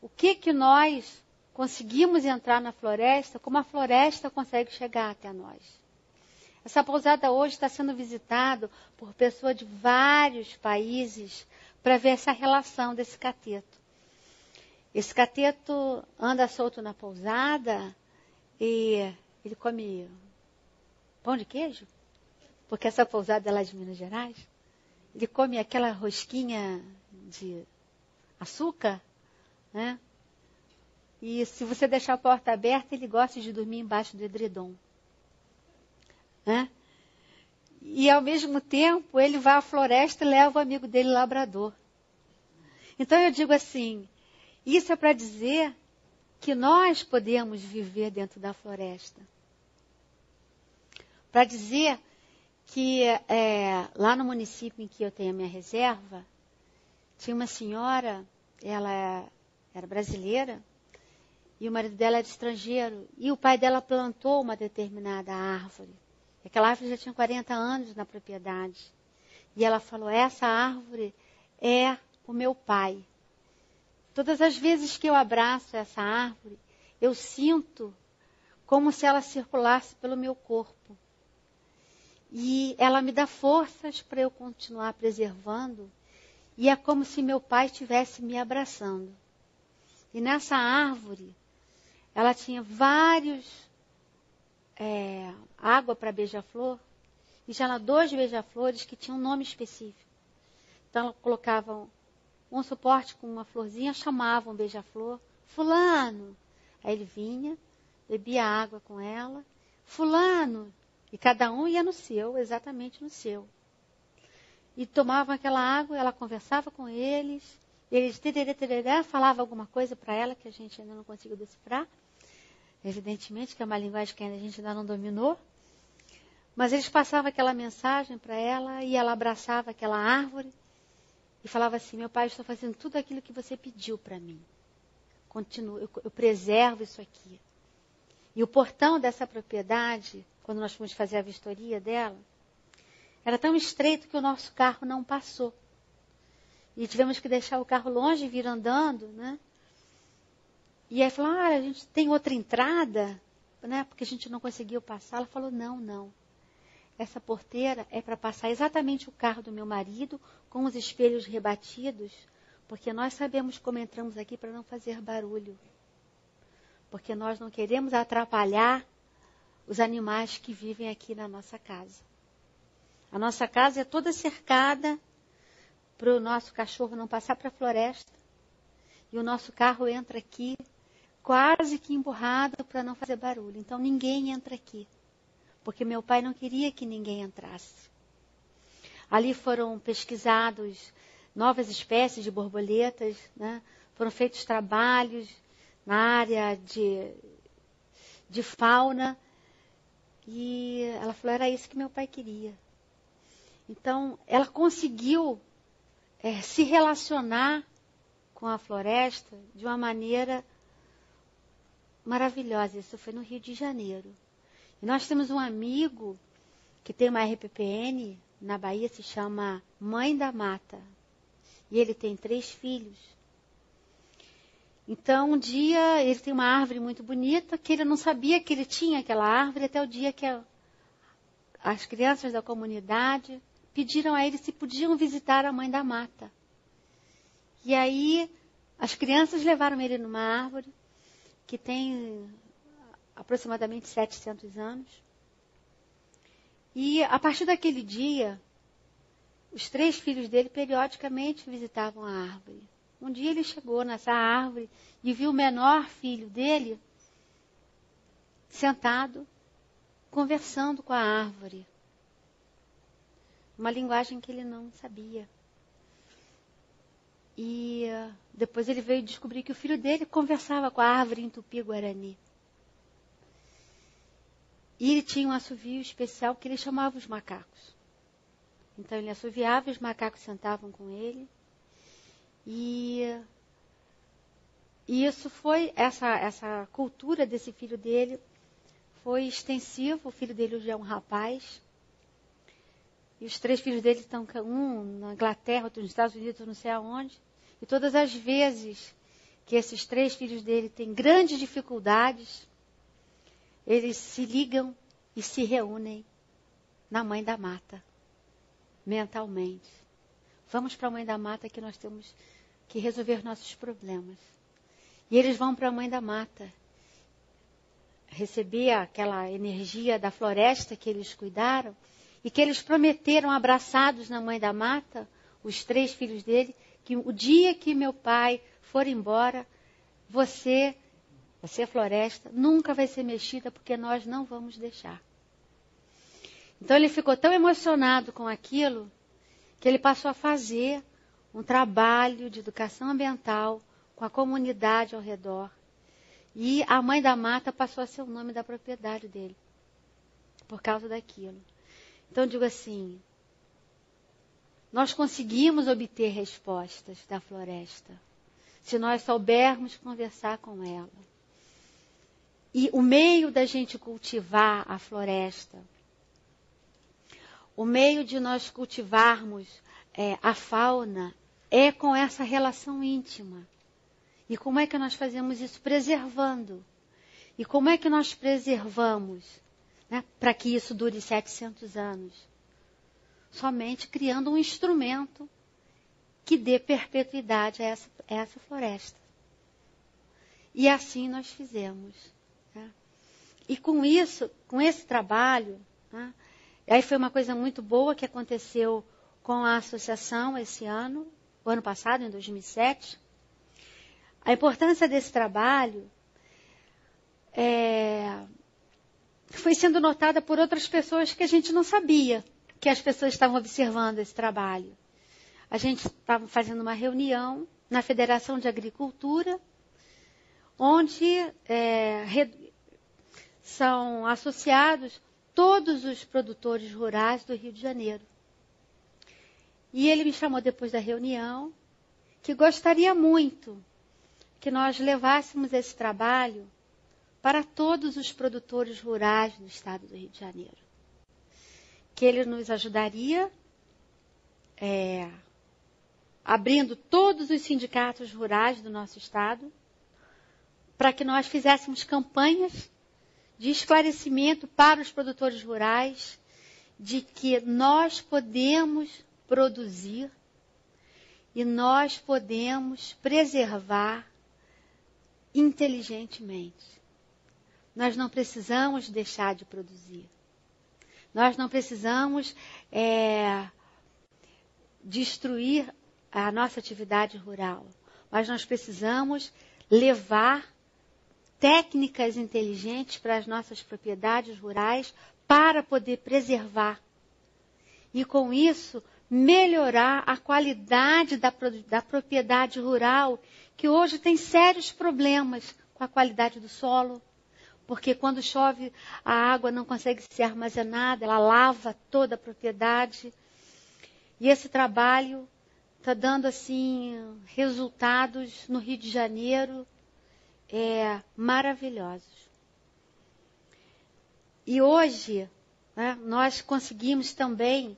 o que nós conseguimos entrar na floresta, como a floresta consegue chegar até nós. Essa pousada hoje está sendo visitada por pessoas de vários países para ver essa relação desse cateto. Esse cateto anda solto na pousada e ele come pão de queijo, porque essa pousada é lá de Minas Gerais. Ele come aquela rosquinha de açúcar, né? E se você deixar a porta aberta, ele gosta de dormir embaixo do edredom, né? E ao mesmo tempo, ele vai à floresta e leva o amigo dele labrador. Então eu digo assim, isso é para dizer que nós podemos viver dentro da floresta. Para dizer que lá no município em que eu tenho a minha reserva, tinha uma senhora, ela era brasileira, e o marido dela era estrangeiro, e o pai dela plantou uma determinada árvore. Aquela árvore já tinha 40 anos na propriedade. E ela falou, essa árvore é o meu pai. Todas as vezes que eu abraço essa árvore, eu sinto como se ela circulasse pelo meu corpo. E ela me dá forças para eu continuar preservando. E é como se meu pai estivesse me abraçando. E nessa árvore, ela tinha vários água para beija-flor. E já lá 2 beija-flores que tinham um nome específico. Então, ela colocava um suporte com uma florzinha, chamavam beija-flor. Fulano. Aí ele vinha, bebia água com ela. Fulano. E cada um ia no seu, exatamente no seu. E tomavam aquela água, ela conversava com eles. Eles falavam alguma coisa para ela que a gente ainda não conseguiu decifrar. Evidentemente que é uma linguagem que a gente ainda não dominou. Mas eles passavam aquela mensagem para ela e ela abraçava aquela árvore e falava assim, meu pai, eu estou fazendo tudo aquilo que você pediu para mim. Continuo, eu preservo isso aqui. E o portão dessa propriedade, quando nós fomos fazer a vistoria dela, era tão estreito que o nosso carro não passou. E tivemos que deixar o carro longe e vir andando, né? E aí falou, a gente tem outra entrada, né? Porque a gente não conseguiu passar. Ela falou, não. Essa porteira é para passar exatamente o carro do meu marido, com os espelhos rebatidos, porque nós sabemos como entramos aqui para não fazer barulho. Porque nós não queremos atrapalhar os animais que vivem aqui na nossa casa. A nossa casa é toda cercada para o nosso cachorro não passar para a floresta. E o nosso carro entra aqui quase que emburrado para não fazer barulho. Então ninguém entra aqui. Porque meu pai não queria que ninguém entrasse. Ali foram pesquisados novas espécies de borboletas, né? Foram feitos trabalhos na área de fauna. E ela falou, era isso que meu pai queria. Então, ela conseguiu se relacionar com a floresta de uma maneira maravilhosa. Isso foi no Rio de Janeiro. E nós temos um amigo que tem uma RPPN na Bahia, se chama Mãe da Mata. E ele tem 3 filhos. Então, um dia, ele tem uma árvore muito bonita, que ele não sabia que ele tinha aquela árvore, até o dia que as crianças da comunidade pediram a ele se podiam visitar a Mãe da Mata. E aí, as crianças levaram ele numa árvore que tem aproximadamente 700 anos. E a partir daquele dia, os 3 filhos dele periodicamente visitavam a árvore. Um dia ele chegou nessa árvore e viu o menor filho dele sentado, conversando com a árvore. Uma linguagem que ele não sabia. E depois ele veio descobrir que o filho dele conversava com a árvore em Tupi-Guarani. E ele tinha um assovio especial que ele chamava os macacos. Então ele assoviava e os macacos sentavam com ele. E isso foi, essa cultura desse filho dele foi extensiva. O filho dele hoje é um rapaz. E os 3 filhos dele estão, um na Inglaterra, outro nos Estados Unidos, não sei aonde. E todas as vezes que esses 3 filhos dele têm grandes dificuldades, eles se ligam e se reúnem na Mãe da Mata, mentalmente. Vamos para a Mãe da Mata que nós temos que resolver nossos problemas. E eles vão para a Mãe da Mata, receber aquela energia da floresta que eles cuidaram e que eles prometeram, abraçados na Mãe da Mata, os 3 filhos dele, que o dia que meu pai for embora, você, floresta, nunca vai ser mexida, porque nós não vamos deixar. Então ele ficou tão emocionado com aquilo, que ele passou a fazer um trabalho de educação ambiental com a comunidade ao redor. E a Mãe da Mata passou a ser o nome da propriedade dele, por causa daquilo. Então eu digo assim, nós conseguimos obter respostas da floresta, se nós soubermos conversar com ela. E o meio da gente cultivar a floresta, o meio de nós cultivarmos a fauna é com essa relação íntima. E como é que nós fazemos isso? Preservando. E como é que nós preservamos, né, para que isso dure 700 anos? Somente criando um instrumento que dê perpetuidade a essa floresta. E assim nós fizemos. Né? E com isso, com esse trabalho, né, aí foi uma coisa muito boa que aconteceu com a associação esse ano, o ano passado, em 2007. A importância desse trabalho foi sendo notada por outras pessoas que a gente não sabia que as pessoas estavam observando esse trabalho. A gente estava fazendo uma reunião na Federação de Agricultura, onde são associados todos os produtores rurais do Rio de Janeiro. E ele me chamou depois da reunião, que gostaria muito que nós levássemos esse trabalho para todos os produtores rurais do estado do Rio de Janeiro. Que ele nos ajudaria abrindo todos os sindicatos rurais do nosso estado, para que nós fizéssemos campanhas de esclarecimento para os produtores rurais de que nós podemos produzir e nós podemos preservar inteligentemente. Nós não precisamos deixar de produzir. Nós não precisamos destruir a nossa atividade rural. Mas nós precisamos levar técnicas inteligentes para as nossas propriedades rurais para poder preservar. E com isso, melhorar a qualidade da propriedade rural, que hoje tem sérios problemas com a qualidade do solo, porque quando chove a água não consegue ser armazenada, ela lava toda a propriedade. E esse trabalho está dando assim resultados no Rio de Janeiro maravilhosos. E hoje, né, nós conseguimos também,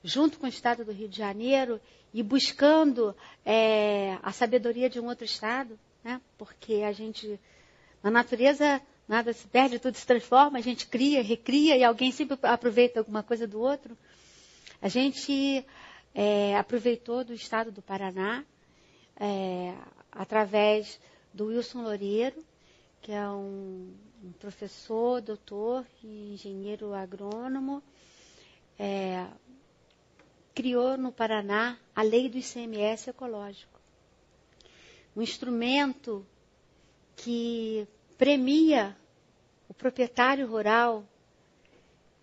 junto com o estado do Rio de Janeiro, e buscando a sabedoria de um outro estado, né, porque a gente, na natureza, nada se perde, tudo se transforma, a gente cria, recria, e alguém sempre aproveita alguma coisa do outro. A gente aproveitou do estado do Paraná, através do Wilson Loureiro, que é um professor, doutor e engenheiro agrônomo, criou no Paraná a lei do ICMS ecológico. Um instrumento que premia o proprietário rural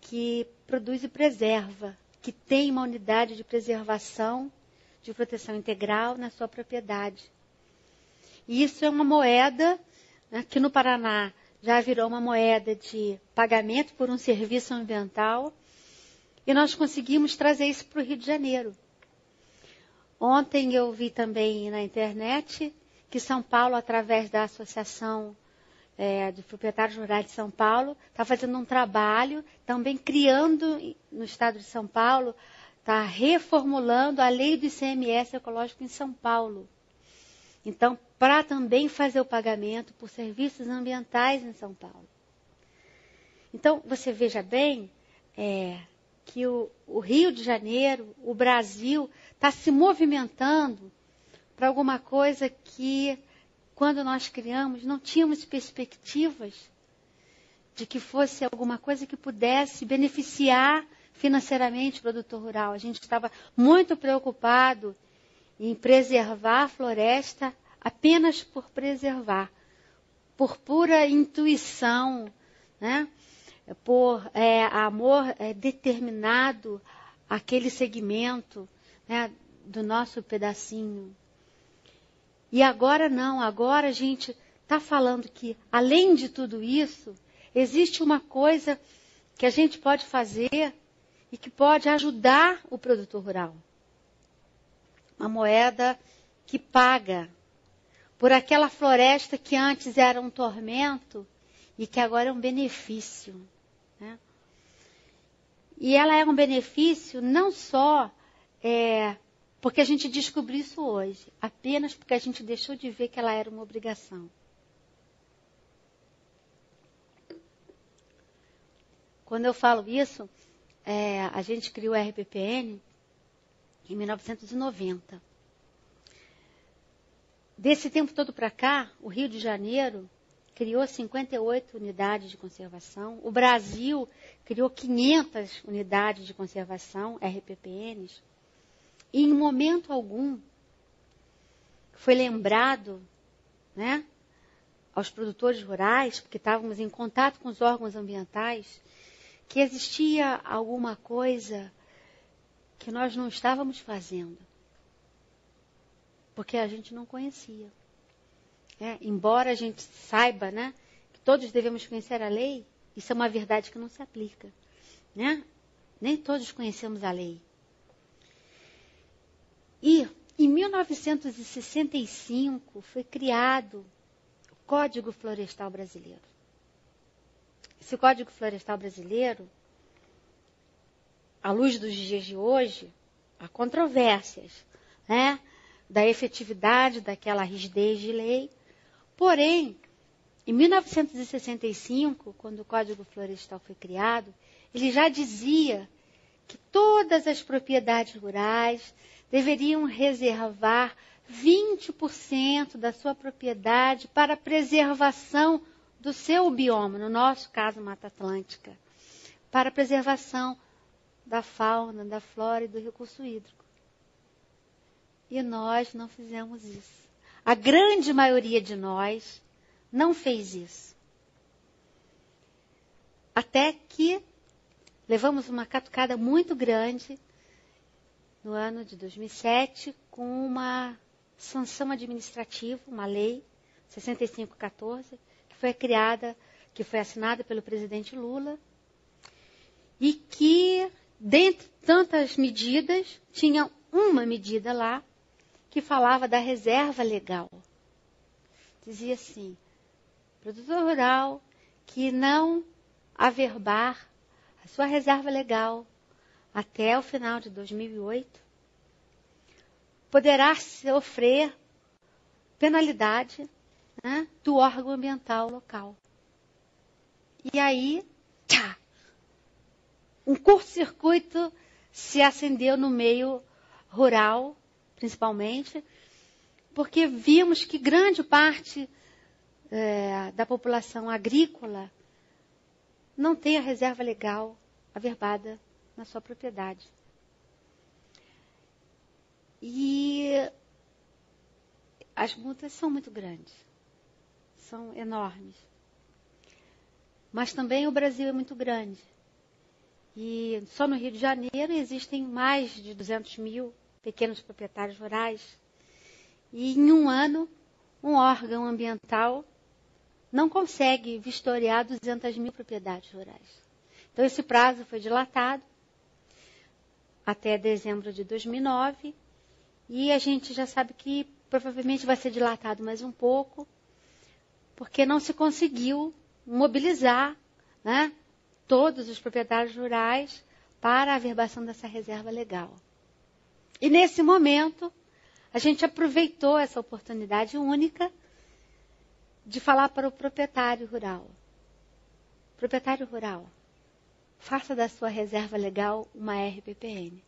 que produz e preserva, que tem uma unidade de preservação, de proteção integral na sua propriedade. E isso é uma moeda, né, que no Paraná já virou uma moeda de pagamento por um serviço ambiental, e nós conseguimos trazer isso para o Rio de Janeiro. Ontem eu vi também na internet que São Paulo, através da Associação de Proprietários Rurais de São Paulo, está fazendo um trabalho, também criando no estado de São Paulo, está reformulando a lei do ICMS ecológico em São Paulo. Então, para também fazer o pagamento por serviços ambientais em São Paulo. Então, você veja bem que o Rio de Janeiro, o Brasil, está se movimentando para alguma coisa que, quando nós criamos, não tínhamos perspectivas de que fosse alguma coisa que pudesse beneficiar financeiramente o produtor rural. A gente estava muito preocupado em preservar a floresta apenas por preservar, por pura intuição, né? Por amor determinado àquele segmento, né, do nosso pedacinho. E agora não, agora a gente está falando que, além de tudo isso, existe uma coisa que a gente pode fazer e que pode ajudar o produtor rural. Uma moeda que paga por aquela floresta que antes era um tormento e que agora é um benefício. Né? E ela é um benefício não só porque a gente descobriu isso hoje, apenas porque a gente deixou de ver que ela era uma obrigação. Quando eu falo isso, a gente criou a RPPN em 1990. Desse tempo todo para cá, o Rio de Janeiro criou 58 unidades de conservação. O Brasil criou 500 unidades de conservação, RPPNs. E em momento algum foi lembrado, né, aos produtores rurais, porque estávamos em contato com os órgãos ambientais, que existia alguma coisa que nós não estávamos fazendo. Porque a gente não conhecia. Embora a gente saiba, né, que todos devemos conhecer a lei, isso é uma verdade que não se aplica. Né? Nem todos conhecemos a lei. E em 1965 foi criado o Código Florestal Brasileiro. Esse Código Florestal Brasileiro, à luz dos dias de hoje, há controvérsias, né, da efetividade daquela rigidez de lei. Porém, em 1965, quando o Código Florestal foi criado, ele já dizia que todas as propriedades rurais deveriam reservar 20% da sua propriedade para a preservação do seu bioma, no nosso caso, Mata Atlântica, para a preservação da fauna, da flora e do recurso hídrico. E nós não fizemos isso. A grande maioria de nós não fez isso. Até que levamos uma catucada muito grande no ano de 2007 com uma sanção administrativa, uma lei 6514, que foi criada, que foi assinada pelo presidente Lula e que, dentre tantas medidas, tinha uma medida lá que falava da reserva legal. Dizia assim: produtor rural que não averbar a sua reserva legal até o final de 2008, poderá sofrer penalidade, né, do órgão ambiental local. E aí, um curto-circuito se acendeu no meio rural, principalmente, porque vimos que grande parte da população agrícola não tem a reserva legal averbada na sua propriedade. E as multas são muito grandes, são enormes. Mas também o Brasil é muito grande. E só no Rio de Janeiro existem mais de 200 mil pequenos proprietários rurais. E em um ano, um órgão ambiental não consegue vistoriar 200 mil propriedades rurais. Então esse prazo foi dilatado até dezembro de 2009. E a gente já sabe que provavelmente vai ser dilatado mais um pouco, porque não se conseguiu mobilizar, né, todos os proprietários rurais para a averbação dessa reserva legal. E nesse momento, a gente aproveitou essa oportunidade única de falar para o proprietário rural. Proprietário rural, faça da sua reserva legal uma RPPN.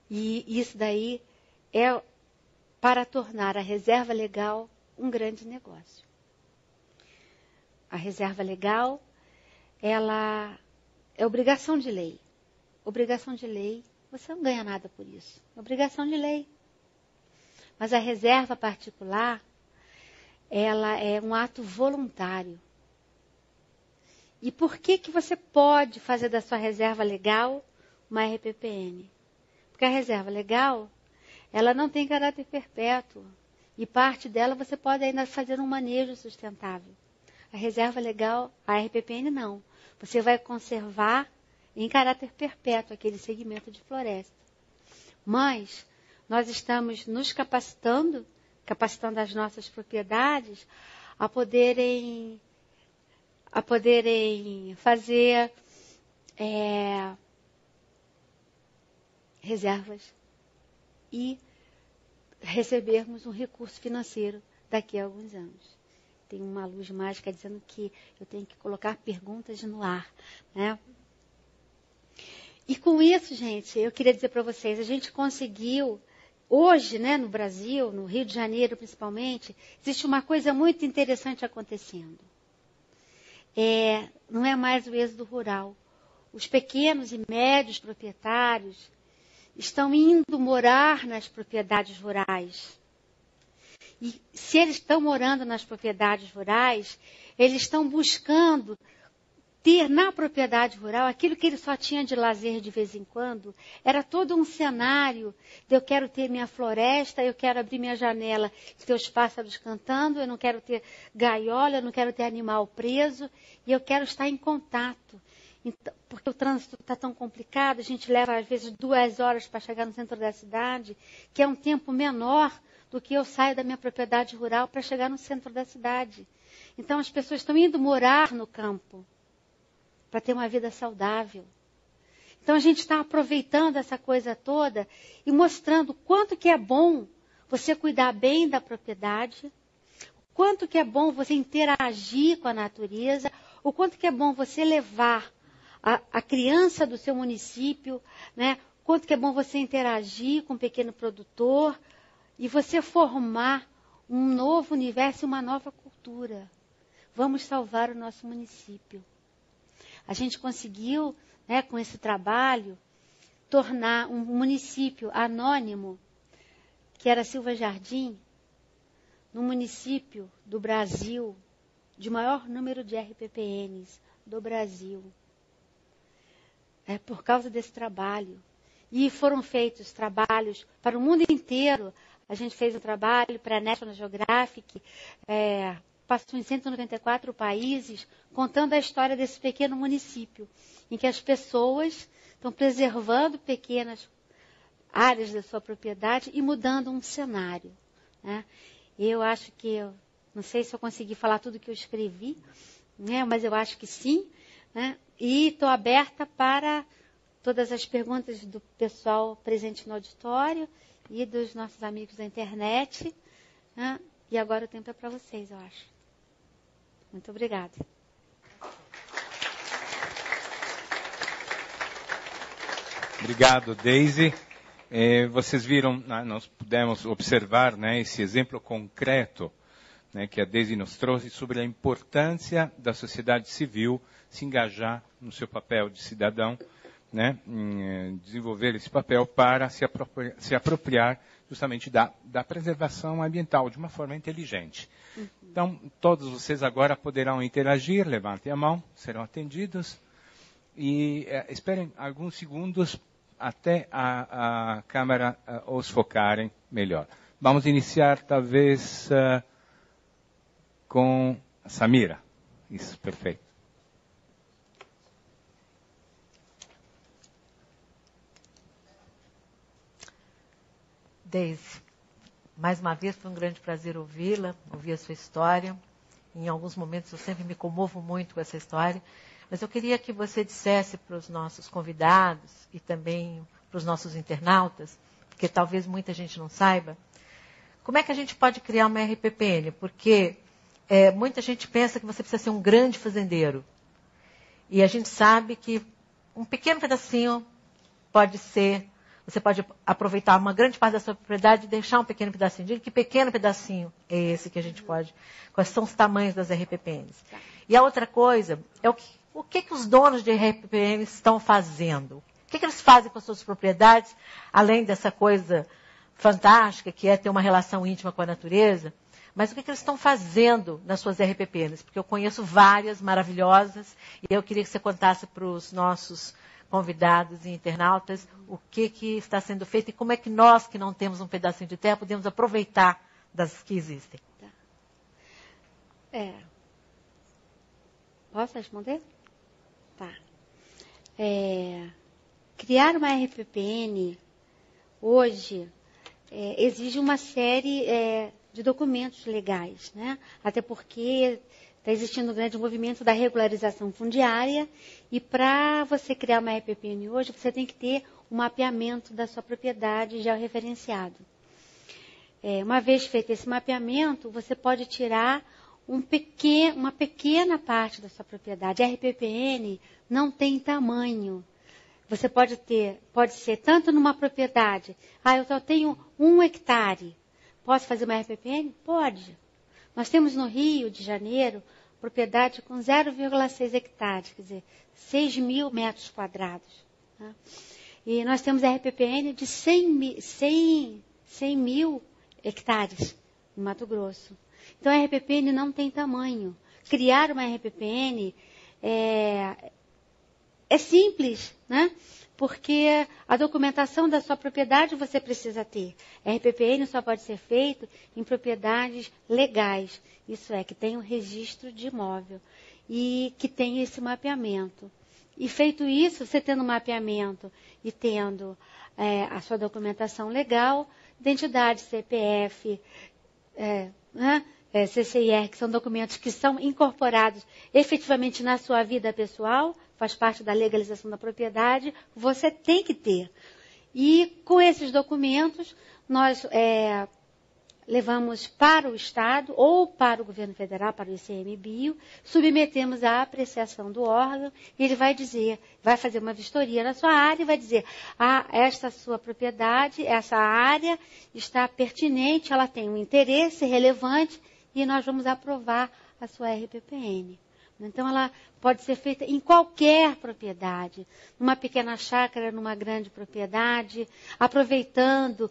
E isso daí é para tornar a reserva legal um grande negócio. A reserva legal, ela é obrigação de lei. Obrigação de lei, você não ganha nada por isso. É obrigação de lei. Mas a reserva particular, ela é um ato voluntário. E por que você pode fazer da sua reserva legal uma RPPN? Porque a reserva legal, ela não tem caráter perpétuo. E parte dela você pode ainda fazer um manejo sustentável. A reserva legal, a RPPN não. Você vai conservar em caráter perpétuo aquele segmento de floresta. Mas nós estamos nos capacitando as nossas propriedades a poderem fazer reservas e recebermos um recurso financeiro daqui a alguns anos. Tem uma luz mágica dizendo que eu tenho que colocar perguntas no ar, né? E com isso, gente, eu queria dizer para vocês, a gente conseguiu, hoje, né, no Brasil, no Rio de Janeiro principalmente, existe uma coisa muito interessante acontecendo. Não é mais o êxodo rural. Os pequenos e médios proprietários estão indo morar nas propriedades rurais. E se eles estão morando nas propriedades rurais, eles estão buscando ter na propriedade rural aquilo que ele só tinha de lazer de vez em quando. Era todo um cenário de eu quero ter minha floresta, eu quero abrir minha janela e ter os pássaros cantando, eu não quero ter gaiola, eu não quero ter animal preso, e eu quero estar em contato. Então, porque o trânsito está tão complicado, a gente leva às vezes 2 horas para chegar no centro da cidade, que é um tempo menor do que eu saio da minha propriedade rural para chegar no centro da cidade. Então as pessoas estão indo morar no campo para ter uma vida saudável. Então a gente está aproveitando essa coisa toda e mostrando o quanto que é bom você cuidar bem da propriedade, o quanto que é bom você interagir com a natureza, o quanto que é bom você levar a criança do seu município, né? O quanto que é bom você interagir com o pequeno produtor e você formar um novo universo e uma nova cultura. Vamos salvar o nosso município. A gente conseguiu, né, com esse trabalho, tornar um município anônimo, que era Silva Jardim, no município do Brasil, de maior número de RPPNs do Brasil. Por causa desse trabalho. E foram feitos trabalhos para o mundo inteiro. A gente fez um trabalho para a National Geographic, passou em 194 países, contando a história desse pequeno município, em que as pessoas estão preservando pequenas áreas da sua propriedade e mudando um cenário, né? Eu acho que, não sei se eu consegui falar tudo que eu escrevi, né, mas eu acho que sim, né? E estou aberta para todas as perguntas do pessoal presente no auditório e dos nossos amigos da internet, né? E agora o tempo é para vocês, eu acho. Muito obrigada. Obrigado, Daisy. Vocês viram, nós pudemos observar, né, esse exemplo concreto, né, que a Daisy nos trouxe sobre a importância da sociedade civil se engajar no seu papel de cidadão, né, em desenvolver esse papel para se apropriar justamente da preservação ambiental de uma forma inteligente. Então, todos vocês agora poderão interagir, levantem a mão, serão atendidos e esperem alguns segundos até a câmera os focarem melhor. Vamos iniciar, talvez, com a Samira. Isso, perfeito. Daisy, mais uma vez foi um grande prazer ouvi-la, ouvir a sua história. Em alguns momentos eu sempre me comovo muito com essa história, mas eu queria que você dissesse para os nossos convidados e também para os nossos internautas, porque talvez muita gente não saiba, como é que a gente pode criar uma RPPN? Porque muita gente pensa que você precisa ser um grande fazendeiro. E a gente sabe que um pequeno pedacinho pode ser... Você pode aproveitar uma grande parte da sua propriedade e deixar um pequeno pedacinho. Diga que pequeno pedacinho é esse que a gente pode... Quais são os tamanhos das RPPNs? E a outra coisa é o que os donos de RPPNs estão fazendo? O que eles fazem com as suas propriedades, além dessa coisa fantástica, que é ter uma relação íntima com a natureza? Mas o que eles estão fazendo nas suas RPPNs? Porque eu conheço várias maravilhosas e eu queria que você contasse para os nossos convidados e internautas o que está sendo feito e como é que nós, que não temos um pedacinho de terra, podemos aproveitar das que existem. Tá. Posso responder? Tá. Criar uma RPPN hoje exige uma série de documentos legais, né? Até porque Está existindo um grande movimento da regularização fundiária e para você criar uma RPPN hoje, você tem que ter um mapeamento da sua propriedade já referenciado. Uma vez feito esse mapeamento, você pode tirar uma pequena parte da sua propriedade. A RPPN não tem tamanho. Você pode ser tanto numa propriedade. Eu só tenho 1 hectare. Posso fazer uma RPPN? Pode. Nós temos no Rio de Janeiro propriedade com 0,6 hectares, quer dizer, 6 mil metros quadrados. Tá? E nós temos RPPN de 100 mil hectares no Mato Grosso. Então, a RPPN não tem tamanho. Criar uma RPPN é simples, né? Porque a documentação da sua propriedade você precisa ter. A RPPN só pode ser feito em propriedades legais. Isso é, que tem um registro de imóvel e que tem esse mapeamento. E feito isso, você tendo mapeamento e tendo a sua documentação legal, identidade, CPF, CCIR, que são documentos que são incorporados efetivamente na sua vida pessoal, faz parte da legalização da propriedade, você tem que ter. E com esses documentos, nós levamos para o Estado ou para o governo federal, para o ICMBio, submetemos à apreciação do órgão, e ele vai fazer uma vistoria na sua área e vai dizer, esta sua propriedade, essa área está pertinente, ela tem um interesse relevante e nós vamos aprovar a sua RPPN. Então, ela pode ser feita em qualquer propriedade, numa pequena chácara, numa grande propriedade, aproveitando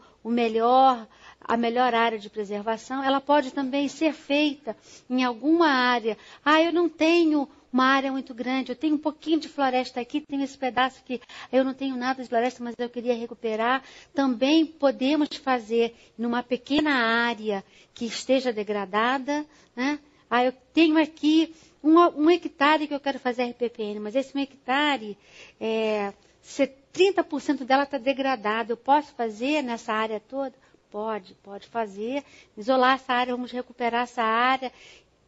a melhor área de preservação. Ela pode também ser feita em alguma área. Eu não tenho uma área muito grande, eu tenho um pouquinho de floresta aqui, tenho esse pedaço aqui, eu não tenho nada de floresta, mas eu queria recuperar. Também podemos fazer numa pequena área que esteja degradada, né? Eu tenho aqui 1 hectare que eu quero fazer RPPN, mas esse 1 hectare, 30% dela está degradado. Eu posso fazer nessa área toda? Pode fazer. Isolar essa área, vamos recuperar essa área,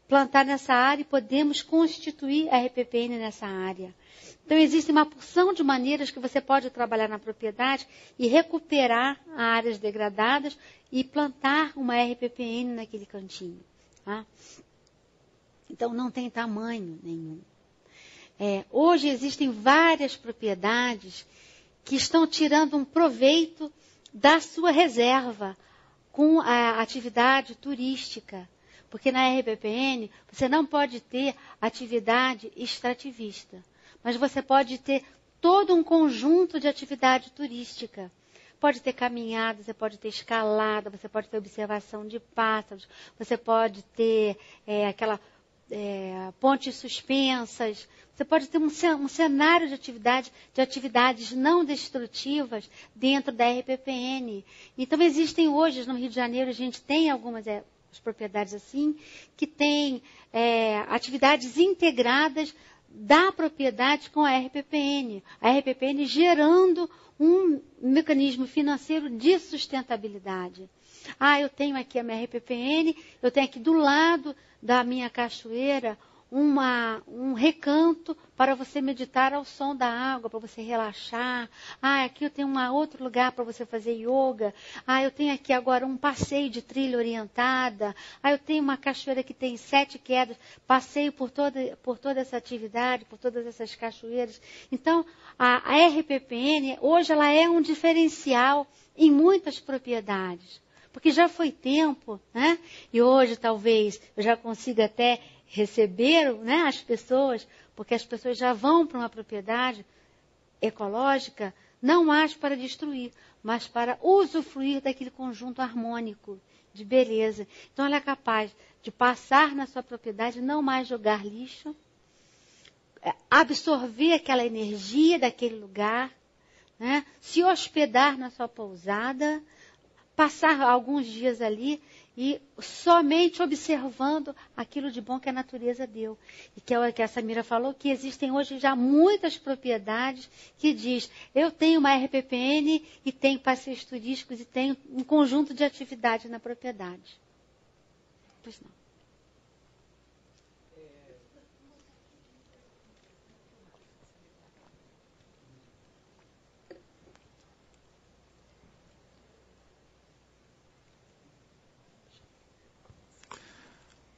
plantar nessa área e podemos constituir a RPPN nessa área. Então, existe uma porção de maneiras que você pode trabalhar na propriedade e recuperar áreas degradadas e plantar uma RPPN naquele cantinho. Tá? Então, não tem tamanho nenhum. Hoje existem várias propriedades que estão tirando um proveito da sua reserva com a atividade turística. Porque na RPPN você não pode ter atividade extrativista, mas você pode ter todo um conjunto de atividade turística. Pode ter caminhada, você pode ter escalada, você pode ter observação de pássaros, você pode ter pontes suspensas, você pode ter um cenário de atividades não destrutivas dentro da RPPN. Então, existem hoje, no Rio de Janeiro, a gente tem algumas propriedades assim, que tem atividades integradas da propriedade com a RPPN. A RPPN gerando um mecanismo financeiro de sustentabilidade. Eu tenho aqui a minha RPPN, eu tenho aqui do lado da minha cachoeira um recanto para você meditar ao som da água, para você relaxar. Aqui eu tenho outro lugar para você fazer yoga. Eu tenho aqui agora um passeio de trilha orientada. Eu tenho uma cachoeira que tem 7 quedas. Passeio por toda essa atividade, por todas essas cachoeiras. Então, a RPPN, hoje, ela é um diferencial em muitas propriedades. Porque já foi tempo, né? E hoje, talvez, eu já consiga até receber, né, as pessoas, porque as pessoas já vão para uma propriedade ecológica, não mais para destruir, mas para usufruir daquele conjunto harmônico de beleza. Então, ela é capaz de passar na sua propriedade, não mais jogar lixo, absorver aquela energia daquele lugar, né, se hospedar na sua pousada, passar alguns dias ali e somente observando aquilo de bom que a natureza deu. E que é o que a Samira falou, que existem hoje já muitas propriedades que diz, eu tenho uma RPPN e tenho passeios turísticos e tenho um conjunto de atividades na propriedade. Pois não.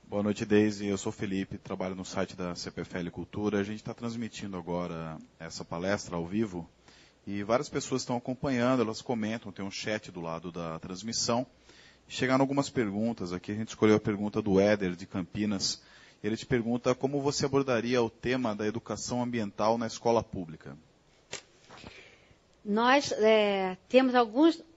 Boa noite, Deise. Eu sou o Felipe, trabalho no site da CPFL Cultura. A gente está transmitindo agora essa palestra ao vivo e várias pessoas estão acompanhando, elas comentam, tem um chat do lado da transmissão. Chegaram algumas perguntas aqui, a gente escolheu a pergunta do Éder, de Campinas. Ele te pergunta como você abordaria o tema da educação ambiental na escola pública. Nós temos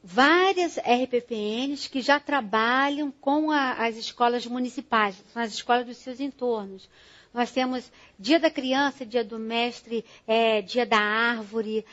várias RPPNs que já trabalham com as escolas municipais, são as escolas dos seus entornos. Nós temos Dia da Criança, Dia do Mestre, Dia da Árvore,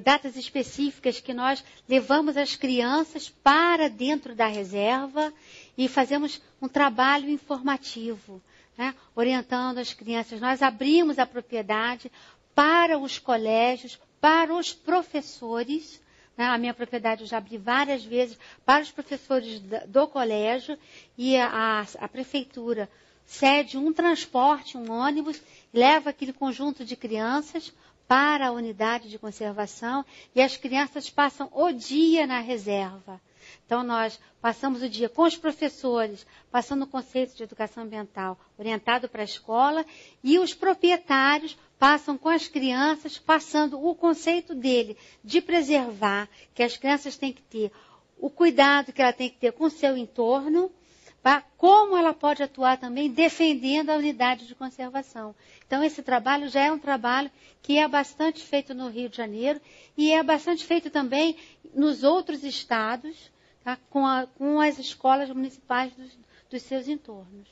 datas específicas que nós levamos as crianças para dentro da reserva e fazemos um trabalho informativo, né, orientando as crianças. Nós abrimos a propriedade para os colégios, para os professores, né? A minha propriedade eu já abri várias vezes para os professores do colégio e a prefeitura cede um transporte, um ônibus, leva aquele conjunto de crianças para a unidade de conservação e as crianças passam o dia na reserva. Então, nós passamos o dia com os professores, passando o conceito de educação ambiental orientado para a escola, e os proprietários passam com as crianças, passando o conceito dele de preservar, que as crianças têm que ter o cuidado que ela tem que ter com o seu entorno, tá? Como ela pode atuar também defendendo a unidade de conservação. Então, esse trabalho já é um trabalho que é bastante feito no Rio de Janeiro e é bastante feito também nos outros estados, tá? Com as escolas municipais dos seus entornos.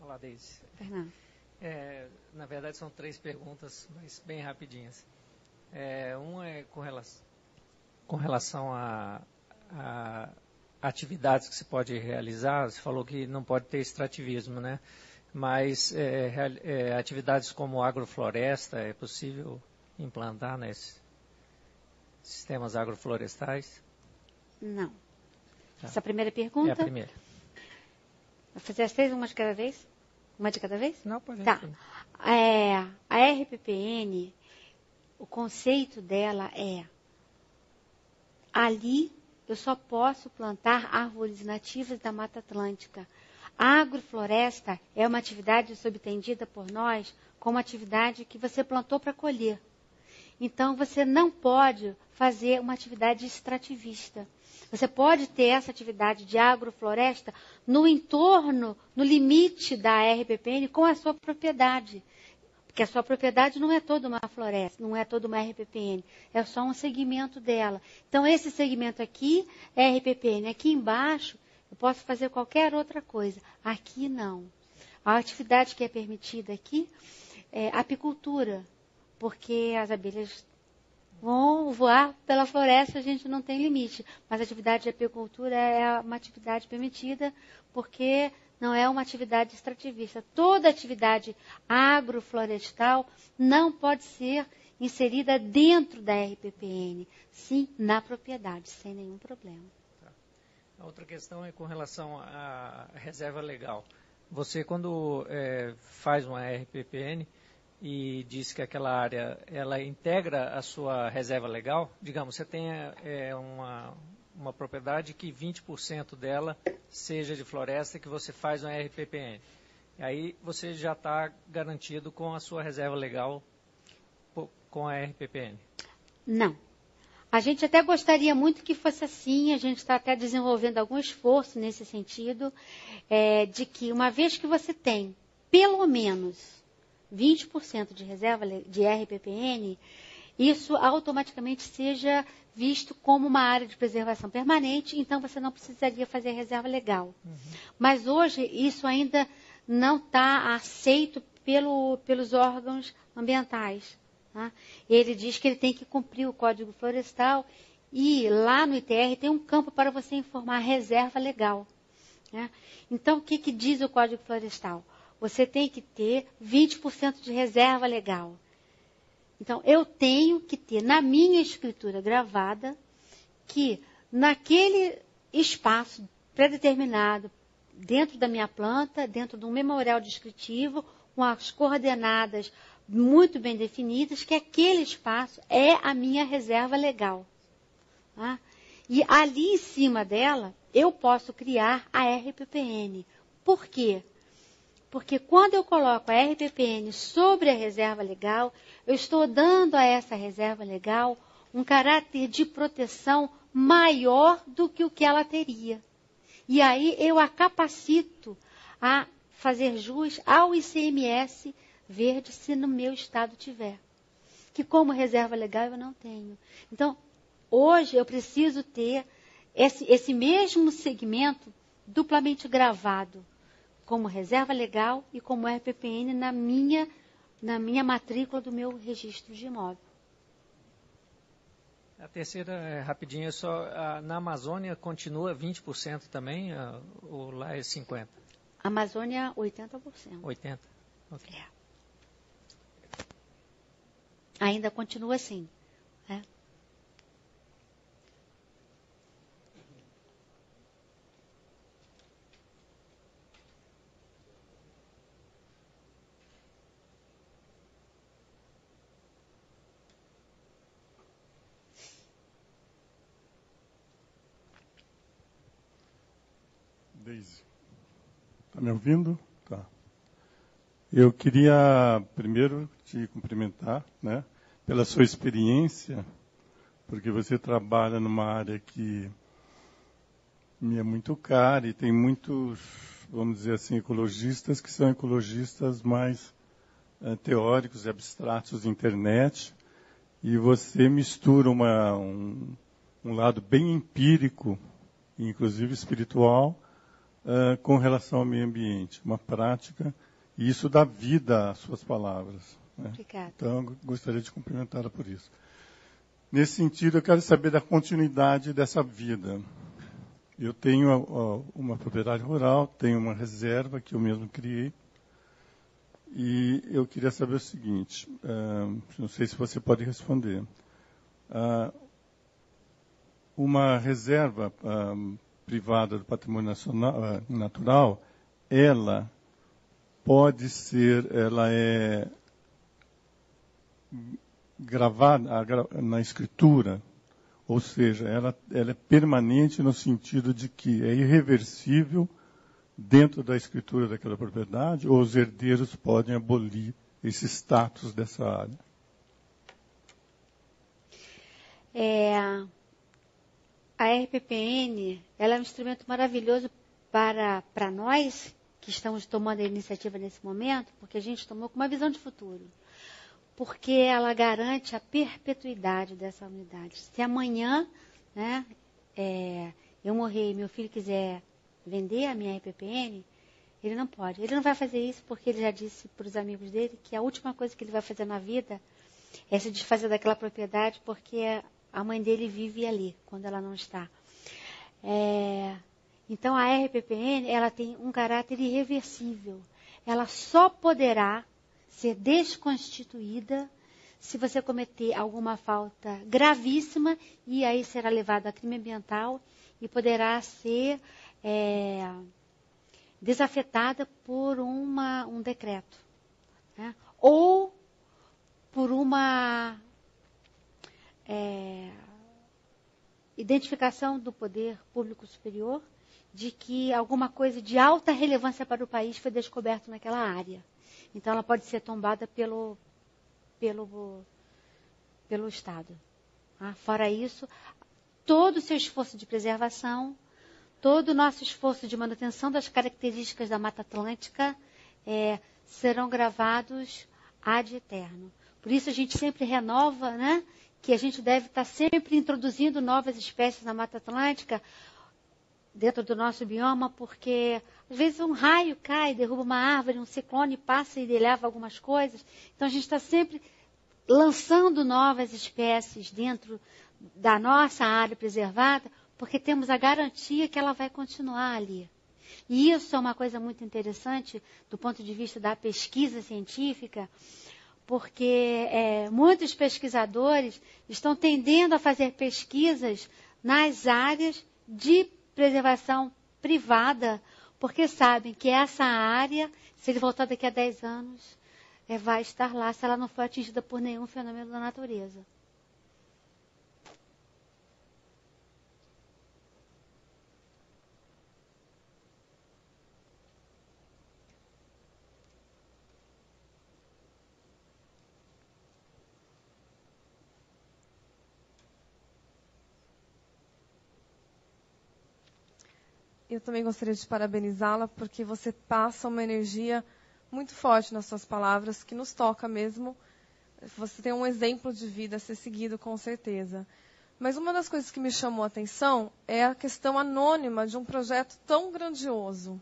Olá, Deise. Fernando. Na verdade, são 3 perguntas, mas bem rapidinhas. Uma é com relação a atividades que se pode realizar. Você falou que não pode ter extrativismo, né? Mas atividades como agrofloresta, é possível implantar nesses sistemas agroflorestais? Não. Tá. Essa primeira pergunta? É a primeira. Vou fazer as 3, uma de cada vez? Uma de cada vez? Não, pode. Tá. A RPPN, o conceito dela é: ali eu só posso plantar árvores nativas da Mata Atlântica. A agrofloresta é uma atividade subentendida por nós como atividade que você plantou para colher. Então, você não pode fazer uma atividade extrativista. Você pode ter essa atividade de agrofloresta no entorno, no limite da RPPN com a sua propriedade. Porque a sua propriedade não é toda uma floresta, não é toda uma RPPN, é só um segmento dela. Então, esse segmento aqui é RPPN. Aqui embaixo, eu posso fazer qualquer outra coisa. Aqui, não. A atividade que é permitida aqui é apicultura, porque as abelhas vão voar pela floresta, a gente não tem limite. Mas a atividade de apicultura é uma atividade permitida, porque não é uma atividade extrativista. Toda atividade agroflorestal não pode ser inserida dentro da RPPN, sim na propriedade, sem nenhum problema. Tá. A outra questão é com relação à reserva legal. Você, quando faz uma RPPN e diz que aquela área ela integra a sua reserva legal, digamos, você tem uma propriedade que 20% dela seja de floresta, que você faz uma RPPN. E aí você já está garantido com a sua reserva legal com a RPPN. Não. A gente até gostaria muito que fosse assim, a gente está até desenvolvendo algum esforço nesse sentido, de que uma vez que você tem pelo menos 20% de reserva de RPPN, isso automaticamente seja visto como uma área de preservação permanente, então você não precisaria fazer reserva legal. Uhum. Mas hoje isso ainda não está aceito pelos órgãos ambientais. Tá? Ele diz que ele tem que cumprir o Código Florestal e lá no ITR tem um campo para você informar reserva legal. Né? Então, o que diz o Código Florestal? Você tem que ter 20% de reserva legal. Então, eu tenho que ter na minha escritura gravada que naquele espaço predeterminado, dentro da minha planta, dentro de um memorial descritivo, com as coordenadas muito bem definidas, que aquele espaço é a minha reserva legal. Tá? E ali em cima dela, eu posso criar a RPPN. Por quê? Porque quando eu coloco a RPPN sobre a reserva legal, eu estou dando a essa reserva legal um caráter de proteção maior do que o que ela teria. E aí eu a capacito a fazer jus ao ICMS verde, se no meu estado tiver. Que como reserva legal eu não tenho. Então, hoje eu preciso ter esse mesmo segmento duplamente gravado, como reserva legal e como RPPN na minha matrícula do meu registro de imóvel. A terceira, rapidinho, na Amazônia continua 20% também, ou lá é 50%? Amazônia, 80%. 80%? Ok. É. Ainda continua assim. Né? Deise, está me ouvindo? Tá. Eu queria primeiro te cumprimentar, né, pela sua experiência, porque você trabalha numa área que me é muito cara e tem muitos, vamos dizer assim, ecologistas que são ecologistas mais teóricos e abstratos de internet, e você mistura um lado bem empírico, inclusive espiritual, com relação ao meio ambiente, uma prática, e isso dá vida às suas palavras. Né? Obrigada. Então, eu gostaria de cumprimentá-la por isso. Nesse sentido, eu quero saber da continuidade dessa vida. Eu tenho uma propriedade rural, tenho uma reserva que eu mesmo criei, e eu queria saber o seguinte, não sei se você pode responder. Uma reserva privada do patrimônio natural, ela pode ser, ela é gravada na escritura, ou seja, ela é permanente no sentido de que é irreversível dentro da escritura daquela propriedade, ou os herdeiros podem abolir esse status dessa área? A RPPN, ela é um instrumento maravilhoso para nós que estamos tomando a iniciativa nesse momento, porque a gente tomou com uma visão de futuro. Porque ela garante a perpetuidade dessa unidade. Se amanhã, né, eu morrer e meu filho quiser vender a minha RPPN, ele não pode. Ele não vai fazer isso porque ele já disse para os amigos dele que a última coisa que ele vai fazer na vida é se desfazer daquela propriedade, porque a mãe dele vive ali, quando ela não está. Então, a RPPN, ela tem um caráter irreversível. Ela só poderá ser desconstituída se você cometer alguma falta gravíssima, e aí será levado a crime ambiental e poderá ser desafetada por um decreto. Né? Ou por uma identificação do poder público superior de que alguma coisa de alta relevância para o país foi descoberto naquela área. Então, ela pode ser tombada pelo Estado. Fora isso, todo o seu esforço de preservação, todo o nosso esforço de manutenção das características da Mata Atlântica serão gravados ad eterno. Por isso, a gente sempre renova, né, que a gente deve estar sempre introduzindo novas espécies na Mata Atlântica dentro do nosso bioma, porque às vezes um raio cai, derruba uma árvore, um ciclone passa e leva algumas coisas. Então, a gente está sempre lançando novas espécies dentro da nossa área preservada, porque temos a garantia que ela vai continuar ali. E isso é uma coisa muito interessante do ponto de vista da pesquisa científica, porque muitos pesquisadores estão tendendo a fazer pesquisas nas áreas de preservação privada, porque sabem que essa área, se ele voltar daqui a 10 anos, vai estar lá se ela não for atingida por nenhum fenômeno da natureza. Eu também gostaria de parabenizá-la, porque você passa uma energia muito forte nas suas palavras, que nos toca mesmo. Você tem um exemplo de vida a ser seguido, com certeza. Mas uma das coisas que me chamou a atenção é a questão anônima de um projeto tão grandioso.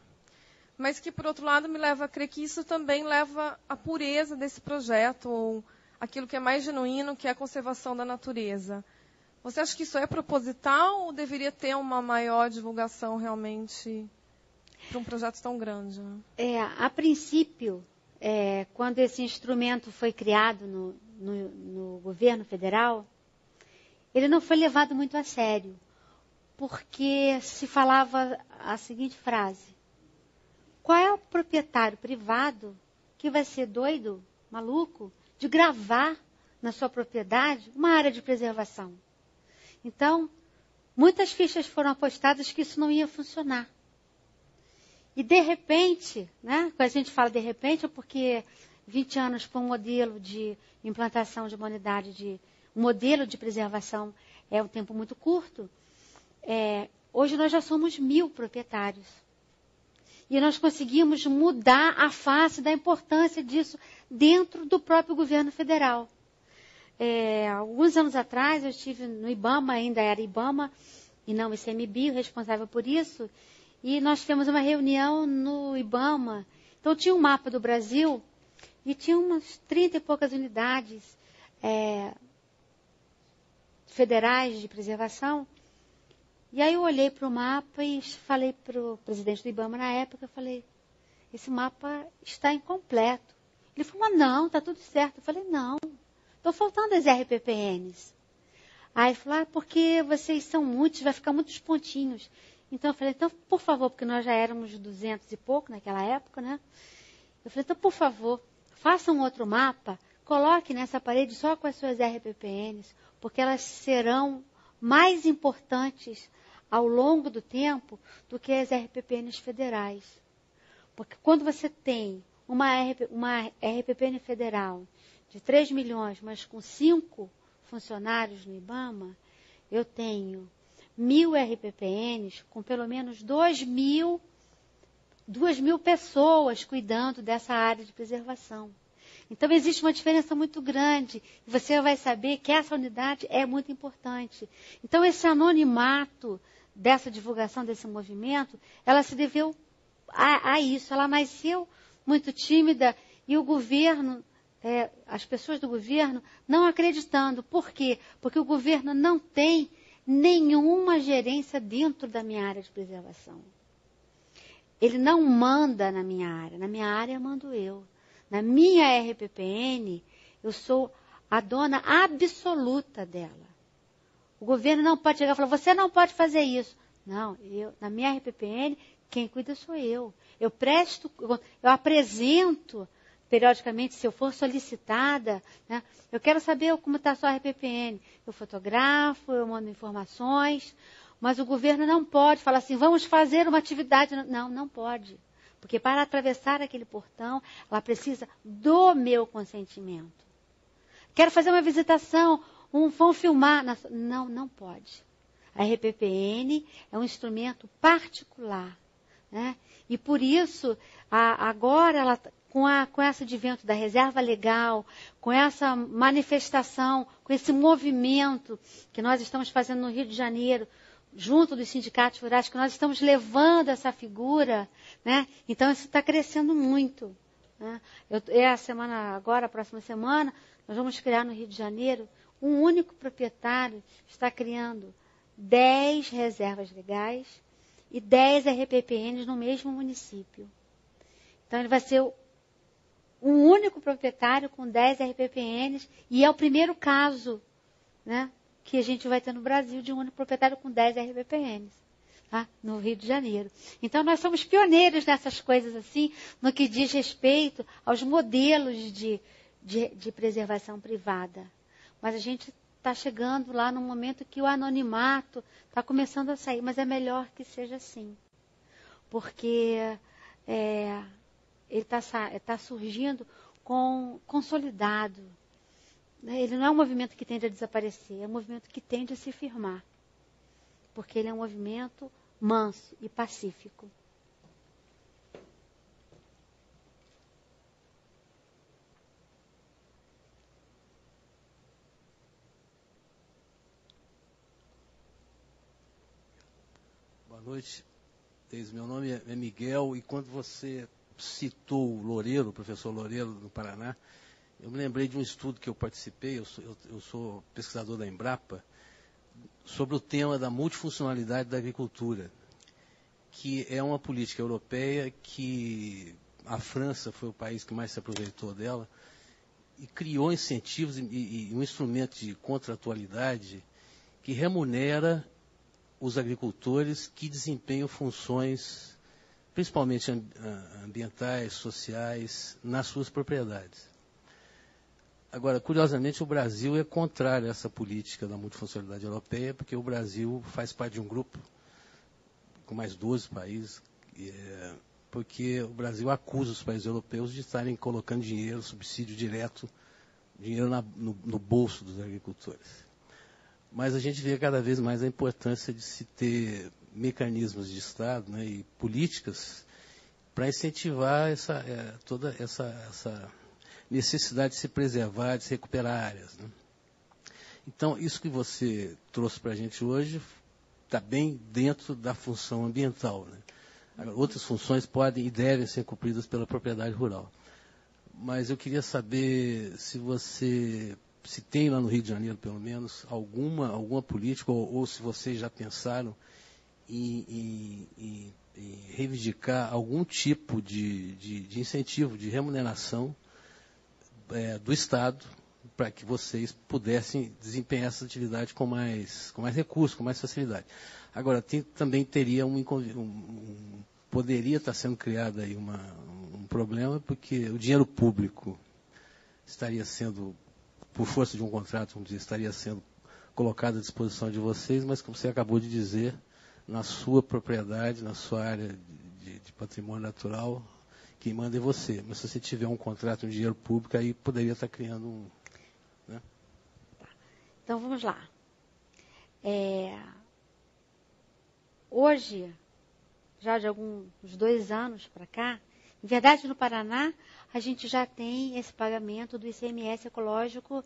Mas que, por outro lado, me leva a crer que isso também leva à pureza desse projeto, ou aquilo que é mais genuíno, que é a conservação da natureza. Você acha que isso é proposital ou deveria ter uma maior divulgação realmente para um projeto tão grande? A princípio, quando esse instrumento foi criado no governo federal, ele não foi levado muito a sério, porque se falava a seguinte frase: qual é o proprietário privado que vai ser doido, maluco, de gravar na sua propriedade uma área de preservação? Então, muitas fichas foram apostadas que isso não ia funcionar. E, de repente, né, quando a gente fala de repente, é porque 20 anos para um modelo de implantação de uma unidade, um modelo de preservação é um tempo muito curto. Hoje nós já somos 1000 proprietários. E nós conseguimos mudar a face da importância disso dentro do próprio governo federal. Alguns anos atrás, eu estive no IBAMA, ainda era IBAMA, e não ICMBio, responsável por isso, e nós tivemos uma reunião no IBAMA. Então, tinha um mapa do Brasil, e tinha umas 30 e poucas unidades federais de preservação. E aí eu olhei para o mapa e falei para o presidente do IBAMA na época, falei, esse mapa está incompleto. Ele falou, mas não, está tudo certo. Eu falei, não. Estão faltando as RPPNs. Aí ele falou, porque vocês são muitos, vai ficar muitos pontinhos. Então eu falei, então, por favor, porque nós já éramos 200 e pouco naquela época, né? Eu falei, então, por favor, faça um outro mapa, coloque nessa parede só com as suas RPPNs, porque elas serão mais importantes ao longo do tempo do que as RPPNs federais. Porque quando você tem uma RPPN federal de 3 milhões, mas com 5 funcionários no IBAMA, eu tenho 1000 RPPNs com pelo menos 2.000 pessoas cuidando dessa área de preservação. Então, existe uma diferença muito grande. E você vai saber que essa unidade é muito importante. Então, esse anonimato dessa divulgação desse movimento, ela se deveu a isso. Ela nasceu muito tímida e o governo, as pessoas do governo, não acreditando. Por quê? Porque o governo não tem nenhuma gerência dentro da minha área de preservação. Ele não manda na minha área eu mando eu. Na minha RPPN, eu sou a dona absoluta dela. O governo não pode chegar e falar, você não pode fazer isso. Não, na minha RPPN, quem cuida sou eu. Eu apresento periodicamente, se eu for solicitada, né? Eu quero saber como está a sua RPPN. Eu fotografo, eu mando informações, mas o governo não pode falar assim, vamos fazer uma atividade. Não, não pode. Porque para atravessar aquele portão, ela precisa do meu consentimento. Quero fazer uma visitação, vão filmar. Não, não pode. A RPPN é um instrumento particular. Né? E por isso, agora, com esse advento da reserva legal, com essa manifestação, com esse movimento que nós estamos fazendo no Rio de Janeiro, junto dos sindicatos rurais, que nós estamos levando essa figura, né? Então isso está crescendo muito. Né? A próxima semana, nós vamos criar no Rio de Janeiro, um único proprietário está criando 10 reservas legais e 10 RPPNs no mesmo município. Então ele vai ser um único proprietário com 10 RPPNs e é o primeiro caso, né, que a gente vai ter no Brasil de um único proprietário com 10 RPPNs. tá? No Rio de Janeiro. Então, nós somos pioneiros nessas coisas assim, no que diz respeito aos modelos de preservação privada. Mas a gente está chegando lá no momento que o anonimato está começando a sair, mas é melhor que seja assim. Porque ele está surgindo consolidado. Ele não é um movimento que tende a desaparecer, é um movimento que tende a se firmar. Porque ele é um movimento manso e pacífico. Boa noite. Meu nome é Miguel, e quando você citou o Loureiro, o professor Loureiro, do Paraná, eu me lembrei de um estudo que eu participei, eu sou pesquisador da Embrapa, sobre o tema da multifuncionalidade da agricultura, que é uma política europeia que a França foi o país que mais se aproveitou dela, e criou incentivos e um instrumento de contratualidade que remunera os agricultores que desempenham funções, principalmente ambientais, sociais, nas suas propriedades. Agora, curiosamente, o Brasil é contrário a essa política da multifuncionalidade europeia, porque o Brasil faz parte de um grupo com mais 12 países, porque o Brasil acusa os países europeus de estarem colocando dinheiro, subsídio direto, dinheiro no bolso dos agricultores. Mas a gente vê cada vez mais a importância de se ter mecanismos de Estado, né, e políticas para incentivar toda essa necessidade de se preservar, de se recuperar áreas, né? Então, isso que você trouxe para a gente hoje está bem dentro da função ambiental, né? Agora, outras funções podem e devem ser cumpridas pela propriedade rural. Mas eu queria saber se tem lá no Rio de Janeiro, pelo menos, alguma política, ou se vocês já pensaram em reivindicar algum tipo de incentivo, de remuneração do Estado, para que vocês pudessem desempenhar essa atividade com mais recursos, com mais facilidade. Agora, também teria poderia estar sendo criado aí um problema, porque o dinheiro público estaria sendo, por força de um contrato, vamos dizer, estaria sendo colocado à disposição de vocês, mas como você acabou de dizer, na sua propriedade, na sua área de patrimônio natural, quem manda é você. Mas se você tiver um contrato de dinheiro público, aí poderia estar criando né? Então, vamos lá. Hoje, já de uns 2 anos para cá, em verdade, no Paraná, a gente já tem esse pagamento do ICMS ecológico,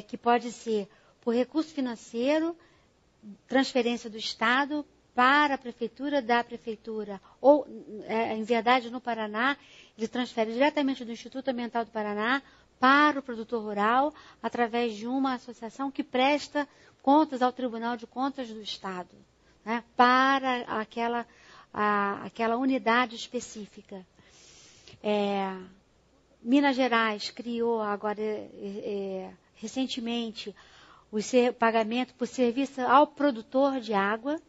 que pode ser por recurso financeiro, transferência do Estado para a prefeitura, da prefeitura, ou, em verdade, no Paraná, ele transfere diretamente do Instituto Ambiental do Paraná para o produtor rural, através de uma associação que presta contas ao Tribunal de Contas do Estado, né, para aquela unidade específica. Minas Gerais criou agora, recentemente, o pagamento por serviço ao produtor de água.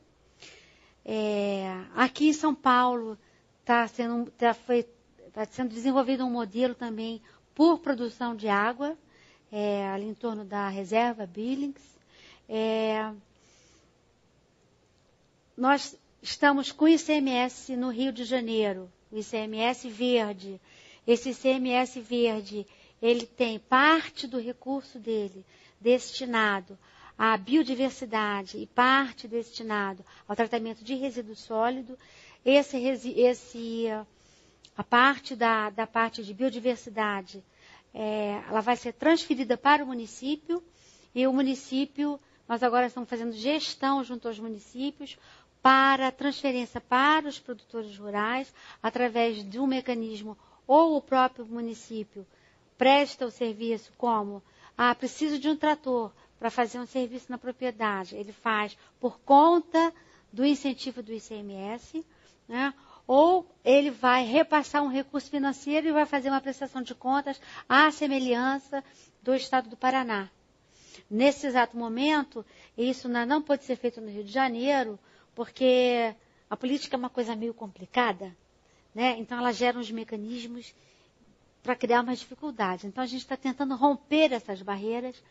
Aqui em São Paulo está sendo desenvolvido um modelo também por produção de água, ali em torno da reserva Billings. Nós estamos com o ICMS no Rio de Janeiro, o ICMS verde. Esse ICMS verde, ele tem parte do recurso dele destinado à biodiversidade e parte destinado ao tratamento de resíduo sólido. A parte da parte de biodiversidade, ela vai ser transferida para o município, e o município, nós agora estamos fazendo gestão junto aos municípios para transferência para os produtores rurais, através de um mecanismo, ou o próprio município presta o serviço como, preciso de um trator para fazer um serviço na propriedade, ele faz por conta do incentivo do ICMS, né? Ou ele vai repassar um recurso financeiro e vai fazer uma prestação de contas à semelhança do Estado do Paraná. Nesse exato momento, isso não pode ser feito no Rio de Janeiro, porque a política é uma coisa meio complicada, né? Então ela gera uns mecanismos para criar mais dificuldades. Então a gente está tentando romper essas barreiras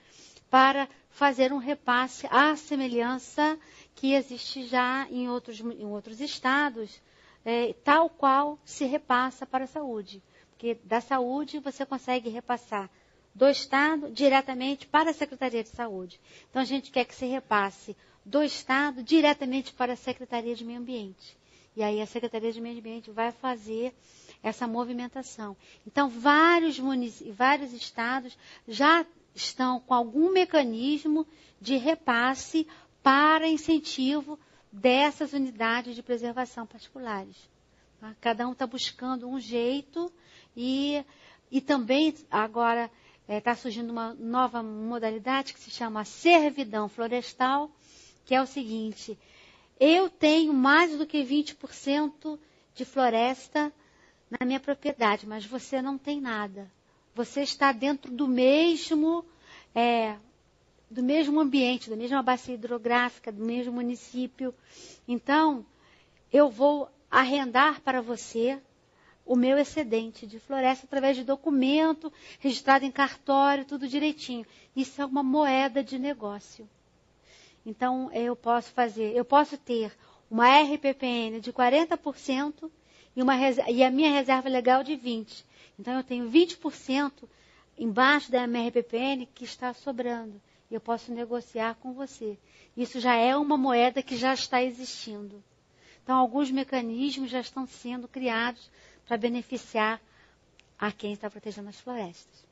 para fazer um repasse à semelhança que existe já em outros estados, tal qual se repassa para a saúde. Porque da saúde você consegue repassar do Estado diretamente para a Secretaria de Saúde. Então a gente quer que se repasse do Estado diretamente para a Secretaria de Meio Ambiente. E aí a Secretaria de Meio Ambiente vai fazer essa movimentação. Então vários estados já estão com algum mecanismo de repasse para incentivo dessas unidades de preservação particulares. Tá? Cada um está buscando um jeito e também agora está surgindo uma nova modalidade que se chama servidão florestal, que é o seguinte: eu tenho mais do que 20% de floresta na minha propriedade, mas você não tem nada. Você está dentro do mesmo ambiente, da mesma bacia hidrográfica, do mesmo município. Então, eu vou arrendar para você o meu excedente de floresta através de documento, registrado em cartório, tudo direitinho. Isso é uma moeda de negócio. Então, eu posso ter uma RPPN de 40% e a minha reserva legal de 20%. Então, eu tenho 20% embaixo da minha RPPN que está sobrando. E eu posso negociar com você. Isso já é uma moeda que já está existindo. Então, alguns mecanismos já estão sendo criados para beneficiar a quem está protegendo as florestas.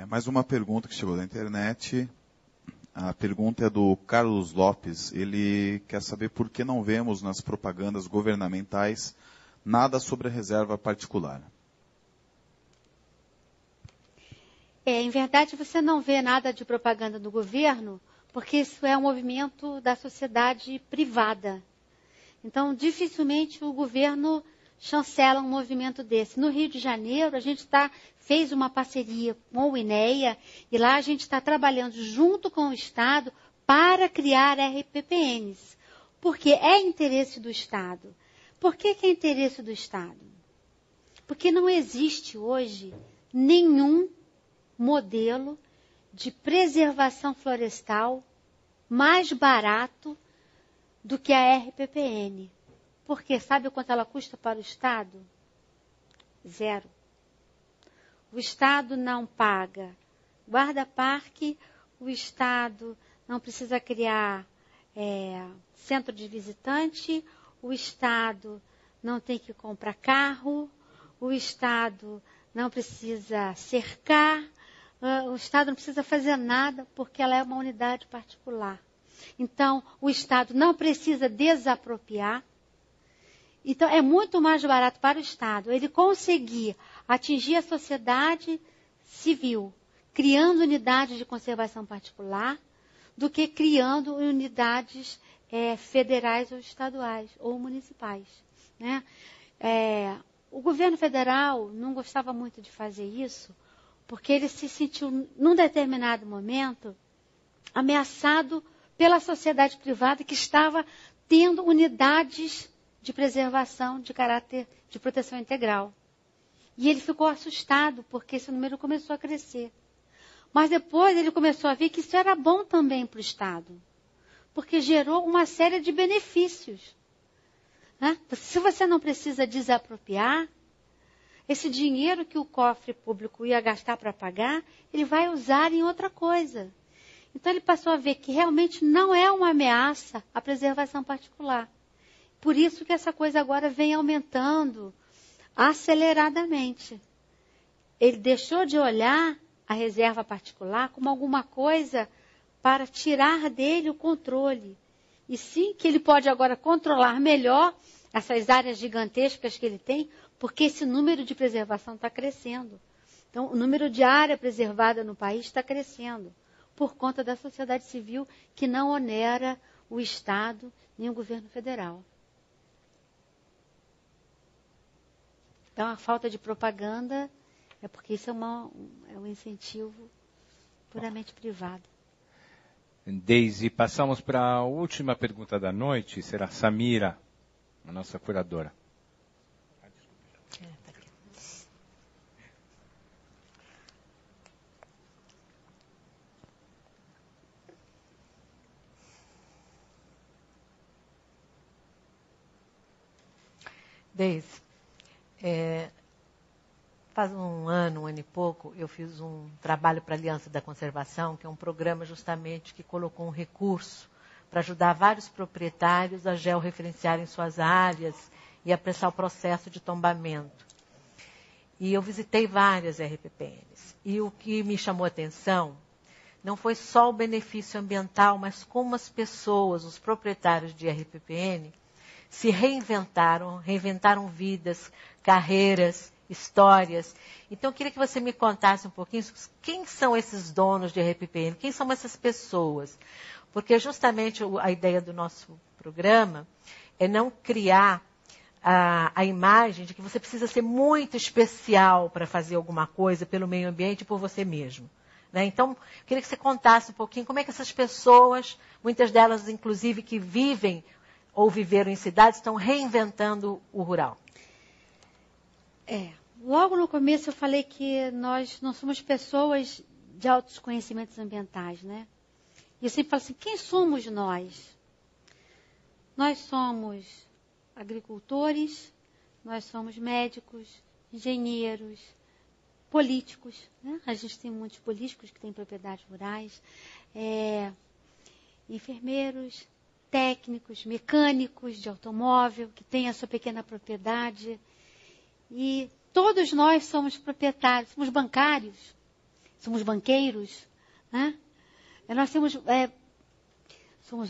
Mais uma pergunta que chegou da internet. A pergunta é do Carlos Lopes. Ele quer saber por que não vemos nas propagandas governamentais nada sobre a reserva particular. Em verdade, você não vê nada de propaganda do governo, porque isso é um movimento da sociedade privada. Então, dificilmente o governo chancela um movimento desse. No Rio de Janeiro, a gente fez uma parceria com o INEA e lá a gente está trabalhando junto com o Estado para criar RPPNs. Porque é interesse do Estado. Por que é interesse do Estado? Porque não existe hoje nenhum modelo de preservação florestal mais barato do que a RPPN. Porque sabe quanto ela custa para o Estado? 0. O Estado não paga guarda-parque, o Estado não precisa criar centro de visitante, o Estado não tem que comprar carro, o Estado não precisa cercar, o Estado não precisa fazer nada porque ela é uma unidade particular. Então, o Estado não precisa desapropriar. Então, é muito mais barato para o Estado ele conseguir atingir a sociedade civil, criando unidades de conservação particular, do que criando unidades federais ou estaduais ou municipais. Né? O governo federal não gostava muito de fazer isso, porque ele se sentiu, num determinado momento, ameaçado pela sociedade privada que estava tendo unidades de preservação de caráter de proteção integral. E ele ficou assustado, porque esse número começou a crescer. Mas depois ele começou a ver que isso era bom também para o Estado, porque gerou uma série de benefícios. Né? Se você não precisa desapropriar, esse dinheiro que o cofre público ia gastar para pagar, ele vai usar em outra coisa. Então ele passou a ver que realmente não é uma ameaça à preservação particular. Por isso que essa coisa agora vem aumentando aceleradamente. Ele deixou de olhar a reserva particular como alguma coisa para tirar dele o controle. E sim que ele pode agora controlar melhor essas áreas gigantescas que ele tem, porque esse número de preservação está crescendo. Então, o número de área preservada no país está crescendo, por conta da sociedade civil que não onera o Estado nem o governo federal. Então, a falta de propaganda é porque isso é um incentivo puramente privado. Deise, passamos para a última pergunta da noite, será Samira, a nossa curadora. Deise, faz um ano e pouco, eu fiz um trabalho para a Aliança da Conservação, que é um programa justamente que colocou um recurso para ajudar vários proprietários a georreferenciarem suas áreas e apressar o processo de tombamento. E eu visitei várias RPPNs. E o que me chamou a atenção não foi só o benefício ambiental, mas como as pessoas, os proprietários de RPPN, se reinventaram vidas, carreiras, histórias. Então, eu queria que você me contasse um pouquinho quem são esses donos de RPPN, quem são essas pessoas. Porque justamente a ideia do nosso programa é não criar a imagem de que você precisa ser muito especial para fazer alguma coisa pelo meio ambiente e por você mesmo. Né? Então, eu queria que você contasse um pouquinho como é que essas pessoas, muitas delas inclusive que vivem ou viveram em cidades, estão reinventando o rural. Logo no começo eu falei que nós não somos pessoas de altos conhecimentos ambientais, né? E eu sempre falo assim, quem somos nós? Nós somos agricultores, nós somos médicos, engenheiros, políticos, né? A gente tem muitos políticos que têm propriedades rurais, enfermeiros, técnicos, mecânicos de automóvel, que têm a sua pequena propriedade. E todos nós somos proprietários, somos bancários, somos banqueiros, né? Nós somos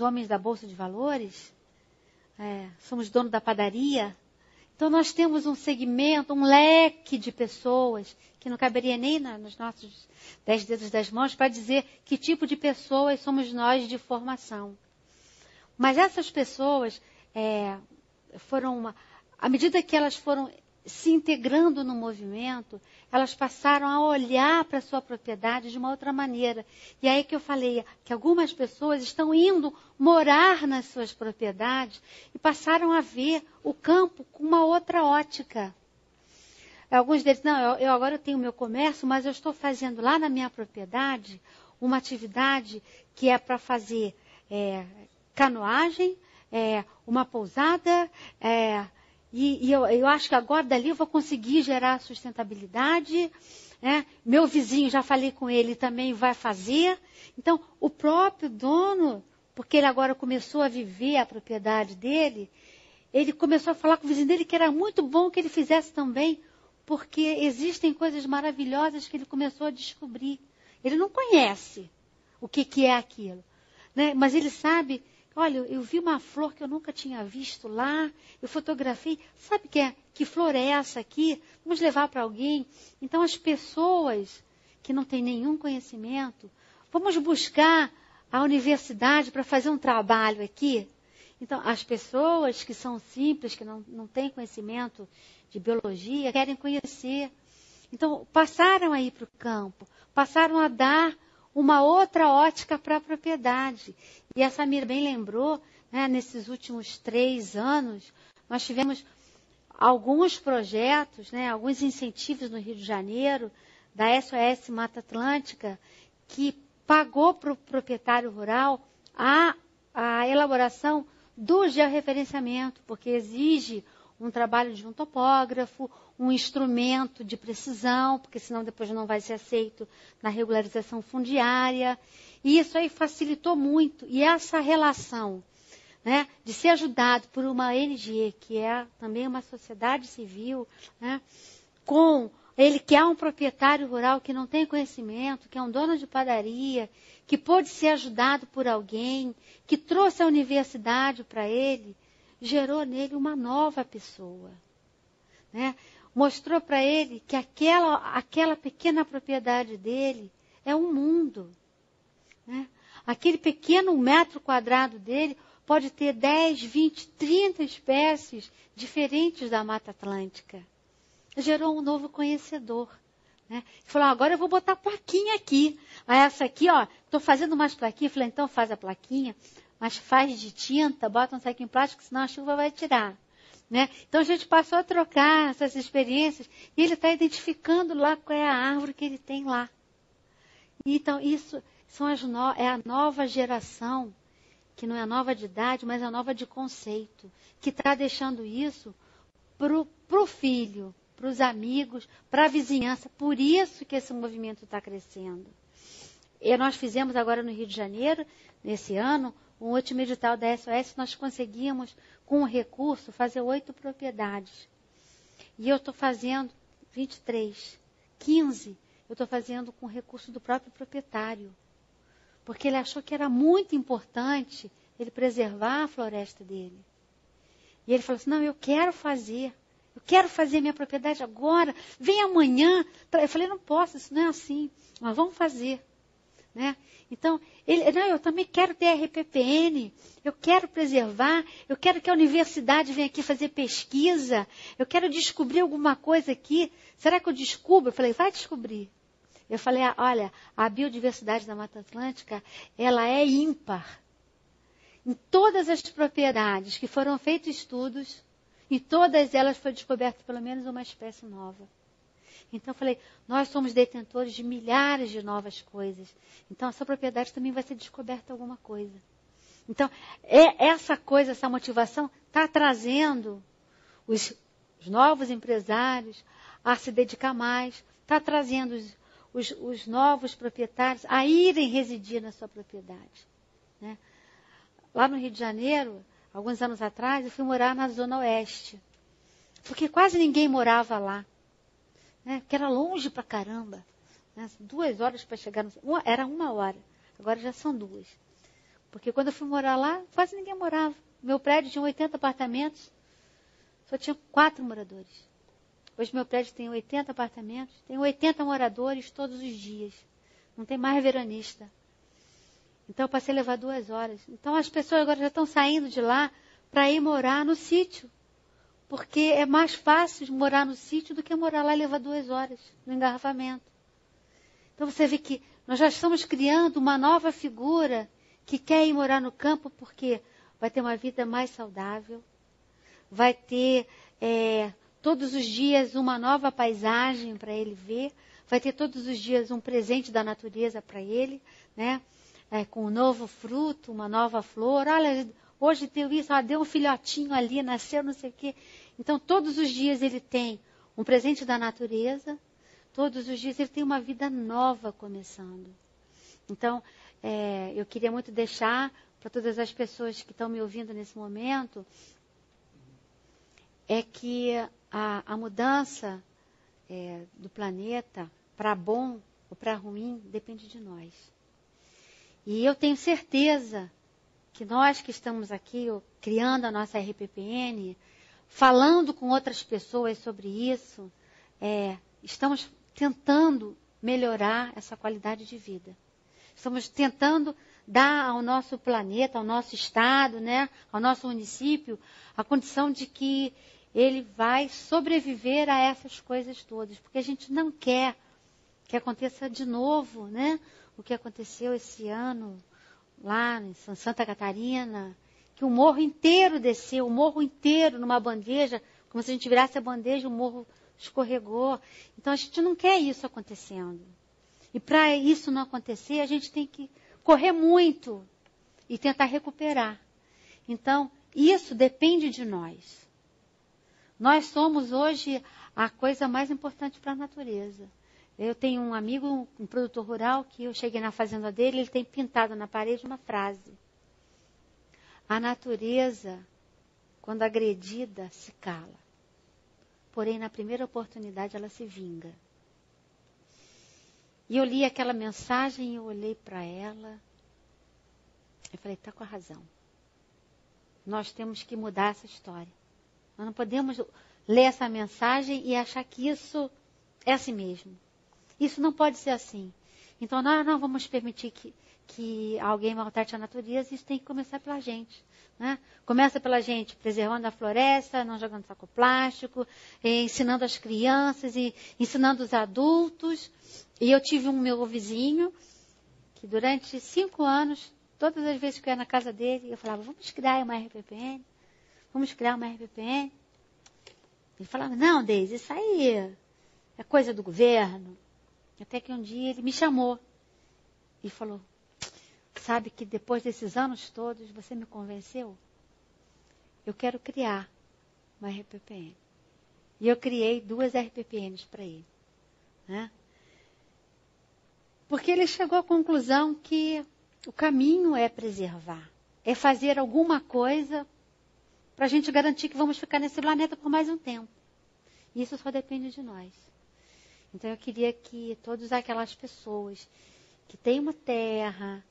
homens da Bolsa de Valores, somos dono da padaria. Então nós temos um segmento, um leque de pessoas, que não caberia nem nos nossos 10 dedos das mãos para dizer que tipo de pessoas somos nós de formação. Mas essas pessoas à medida que elas foram se integrando no movimento, elas passaram a olhar para a sua propriedade de uma outra maneira. E aí que eu falei que algumas pessoas estão indo morar nas suas propriedades e passaram a ver o campo com uma outra ótica. Alguns deles, não, agora eu tenho meu comércio, mas eu estou fazendo lá na minha propriedade uma atividade que é para fazer canoagem, uma pousada, e eu acho que agora dali eu vou conseguir gerar sustentabilidade. Meu vizinho, já falei com ele, também vai fazer. Então, o próprio dono, porque ele agora começou a viver a propriedade dele, ele começou a falar com o vizinho dele que era muito bom que ele fizesse também, porque existem coisas maravilhosas que ele começou a descobrir. Ele não conhece o que é aquilo, né? Mas ele sabe. Olha, eu vi uma flor que eu nunca tinha visto lá, eu fotografei, sabe que flor é essa aqui? Vamos levar para alguém. Então, as pessoas que não têm nenhum conhecimento, vamos buscar a universidade para fazer um trabalho aqui. Então, as pessoas que são simples, que não têm conhecimento de biologia, querem conhecer. Então, passaram a ir para o campo, passaram a dar uma outra ótica para a propriedade. E a Samira bem lembrou, né, nesses últimos 3 anos, nós tivemos alguns projetos, né, alguns incentivos no Rio de Janeiro, da SOS Mata Atlântica, que pagou para o proprietário rural a elaboração do georreferenciamento, porque exige um trabalho de um topógrafo, um instrumento de precisão, porque senão depois não vai ser aceito na regularização fundiária. E isso aí facilitou muito. E essa relação, né, de ser ajudado por uma ONG, que é também uma sociedade civil, né, com ele que é um proprietário rural que não tem conhecimento, que é um dono de padaria, que pôde ser ajudado por alguém, que trouxe a universidade para ele, gerou nele uma nova pessoa, né? Mostrou para ele que aquela pequena propriedade dele é um mundo, né? Aquele pequeno metro quadrado dele pode ter 10, 20, 30 espécies diferentes da Mata Atlântica. gerou um novo conhecedor. Né? Ele falou, agora eu vou botar a plaquinha aqui. Aí essa aqui, ó, estou fazendo umas plaquinhas. Eu falei, então faz a plaquinha, mas faz de tinta, bota um saquinho plástico, senão a chuva vai tirar. Né? Então a gente passou a trocar essas experiências e ele está identificando lá qual é a árvore que ele tem lá. Então isso é a nova geração, que não é nova de idade, mas é nova de conceito, que está deixando isso para o filho, para os amigos, para a vizinhança. Por isso que esse movimento está crescendo. E nós fizemos agora no Rio de Janeiro, nesse ano, um último edital da SOS, nós conseguimos, com o recurso, fazer 8 propriedades. E eu estou fazendo 23, 15, eu estou fazendo com o recurso do próprio proprietário. Porque ele achou que era muito importante ele preservar a floresta dele. E ele falou assim, não, eu quero fazer minha propriedade agora, vem amanhã. Eu falei, não posso, isso não é assim, mas vamos fazer. Né? Então, eu também quero ter RPPN, eu quero preservar, eu quero que a universidade venha aqui fazer pesquisa, eu quero descobrir alguma coisa aqui. Será que eu descubro? Eu falei, vai descobrir. Eu falei, olha, a biodiversidade da Mata Atlântica, ela é ímpar. Em todas as propriedades que foram feitos estudos, em todas elas foi descoberta pelo menos uma espécie nova. Então eu falei, nós somos detentores de milhares de novas coisas. Então essa propriedade também vai ser descoberta alguma coisa. Então essa motivação está trazendo os novos empresários a se dedicar mais, está trazendo os novos proprietários a irem residir na sua propriedade. Né? Lá no Rio de Janeiro, alguns anos atrás, eu fui morar na Zona Oeste. Porque quase ninguém morava lá. Né? Porque era longe pra caramba. Né? 2 horas para chegar. Era 1 hora. Agora já são 2. Porque quando eu fui morar lá, quase ninguém morava. Meu prédio tinha 80 apartamentos. Só tinha 4 moradores. Hoje meu prédio tem 80 apartamentos. Tem 80 moradores todos os dias. Não tem mais veranista. Então eu passei a levar 2 horas. Então as pessoas agora já estão saindo de lá para ir morar no sítio. Porque é mais fácil morar no sítio do que morar lá e levar 2 horas no engarrafamento. Então você vê que nós já estamos criando uma nova figura que quer ir morar no campo porque vai ter uma vida mais saudável, vai ter todos os dias uma nova paisagem para ele ver, vai ter todos os dias um presente da natureza para ele, né? Com um novo fruto, uma nova flor. Olha, hoje deu isso, deu um filhotinho ali, nasceu não sei o quê. Então, todos os dias ele tem um presente da natureza, todos os dias ele tem uma vida nova começando. Então, eu queria muito deixar para todas as pessoas que estão me ouvindo nesse momento, é que a mudança do planeta, para bom ou para ruim, depende de nós. E eu tenho certeza que nós que estamos aqui criando a nossa RPPN, falando com outras pessoas sobre isso, estamos tentando melhorar essa qualidade de vida. Estamos tentando dar ao nosso planeta, ao nosso estado, né, ao nosso município, a condição de que ele vai sobreviver a essas coisas todas. Porque a gente não quer que aconteça de novo, né? O que aconteceu esse ano lá em Santa Catarina, que o morro inteiro desceu, o morro inteiro numa bandeja, como se a gente virasse a bandeja, o morro escorregou. Então a gente não quer isso acontecendo. E para isso não acontecer, a gente tem que correr muito e tentar recuperar. Então, isso depende de nós. Nós somos hoje a coisa mais importante para a natureza. Eu tenho um amigo, um produtor rural, que eu cheguei na fazenda dele, ele tem pintado na parede uma frase. A natureza, quando agredida, se cala. Porém, na primeira oportunidade, ela se vinga. E eu li aquela mensagem e eu olhei para ela. Eu falei, está com a razão. Nós temos que mudar essa história. Nós não podemos ler essa mensagem e achar que isso é assim mesmo. Isso não pode ser assim. Então, nós não vamos permitir que alguém maltrate a natureza. Isso tem que começar pela gente. Né? Começa pela gente preservando a floresta, não jogando saco plástico, ensinando as crianças e ensinando os adultos. E eu tive um meu vizinho que durante 5 anos, todas as vezes que eu ia na casa dele, eu falava, vamos criar uma RPPN? Vamos criar uma RPPN? Ele falava, não, Deise, isso aí é coisa do governo. Até que um dia ele me chamou e falou, sabe que depois desses anos todos você me convenceu? Eu quero criar uma RPPN. E eu criei 2 RPPNs para ele. Né? Porque ele chegou à conclusão que o caminho é preservar. É fazer alguma coisa para a gente garantir que vamos ficar nesse planeta por mais um tempo. E isso só depende de nós. Então eu queria que todas aquelas pessoas que têm uma terra,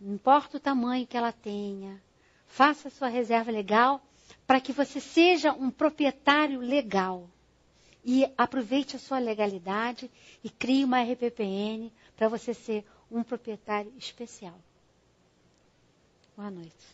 não importa o tamanho que ela tenha, faça a sua reserva legal para que você seja um proprietário legal. E aproveite a sua legalidade e crie uma RPPN para você ser um proprietário especial. Boa noite.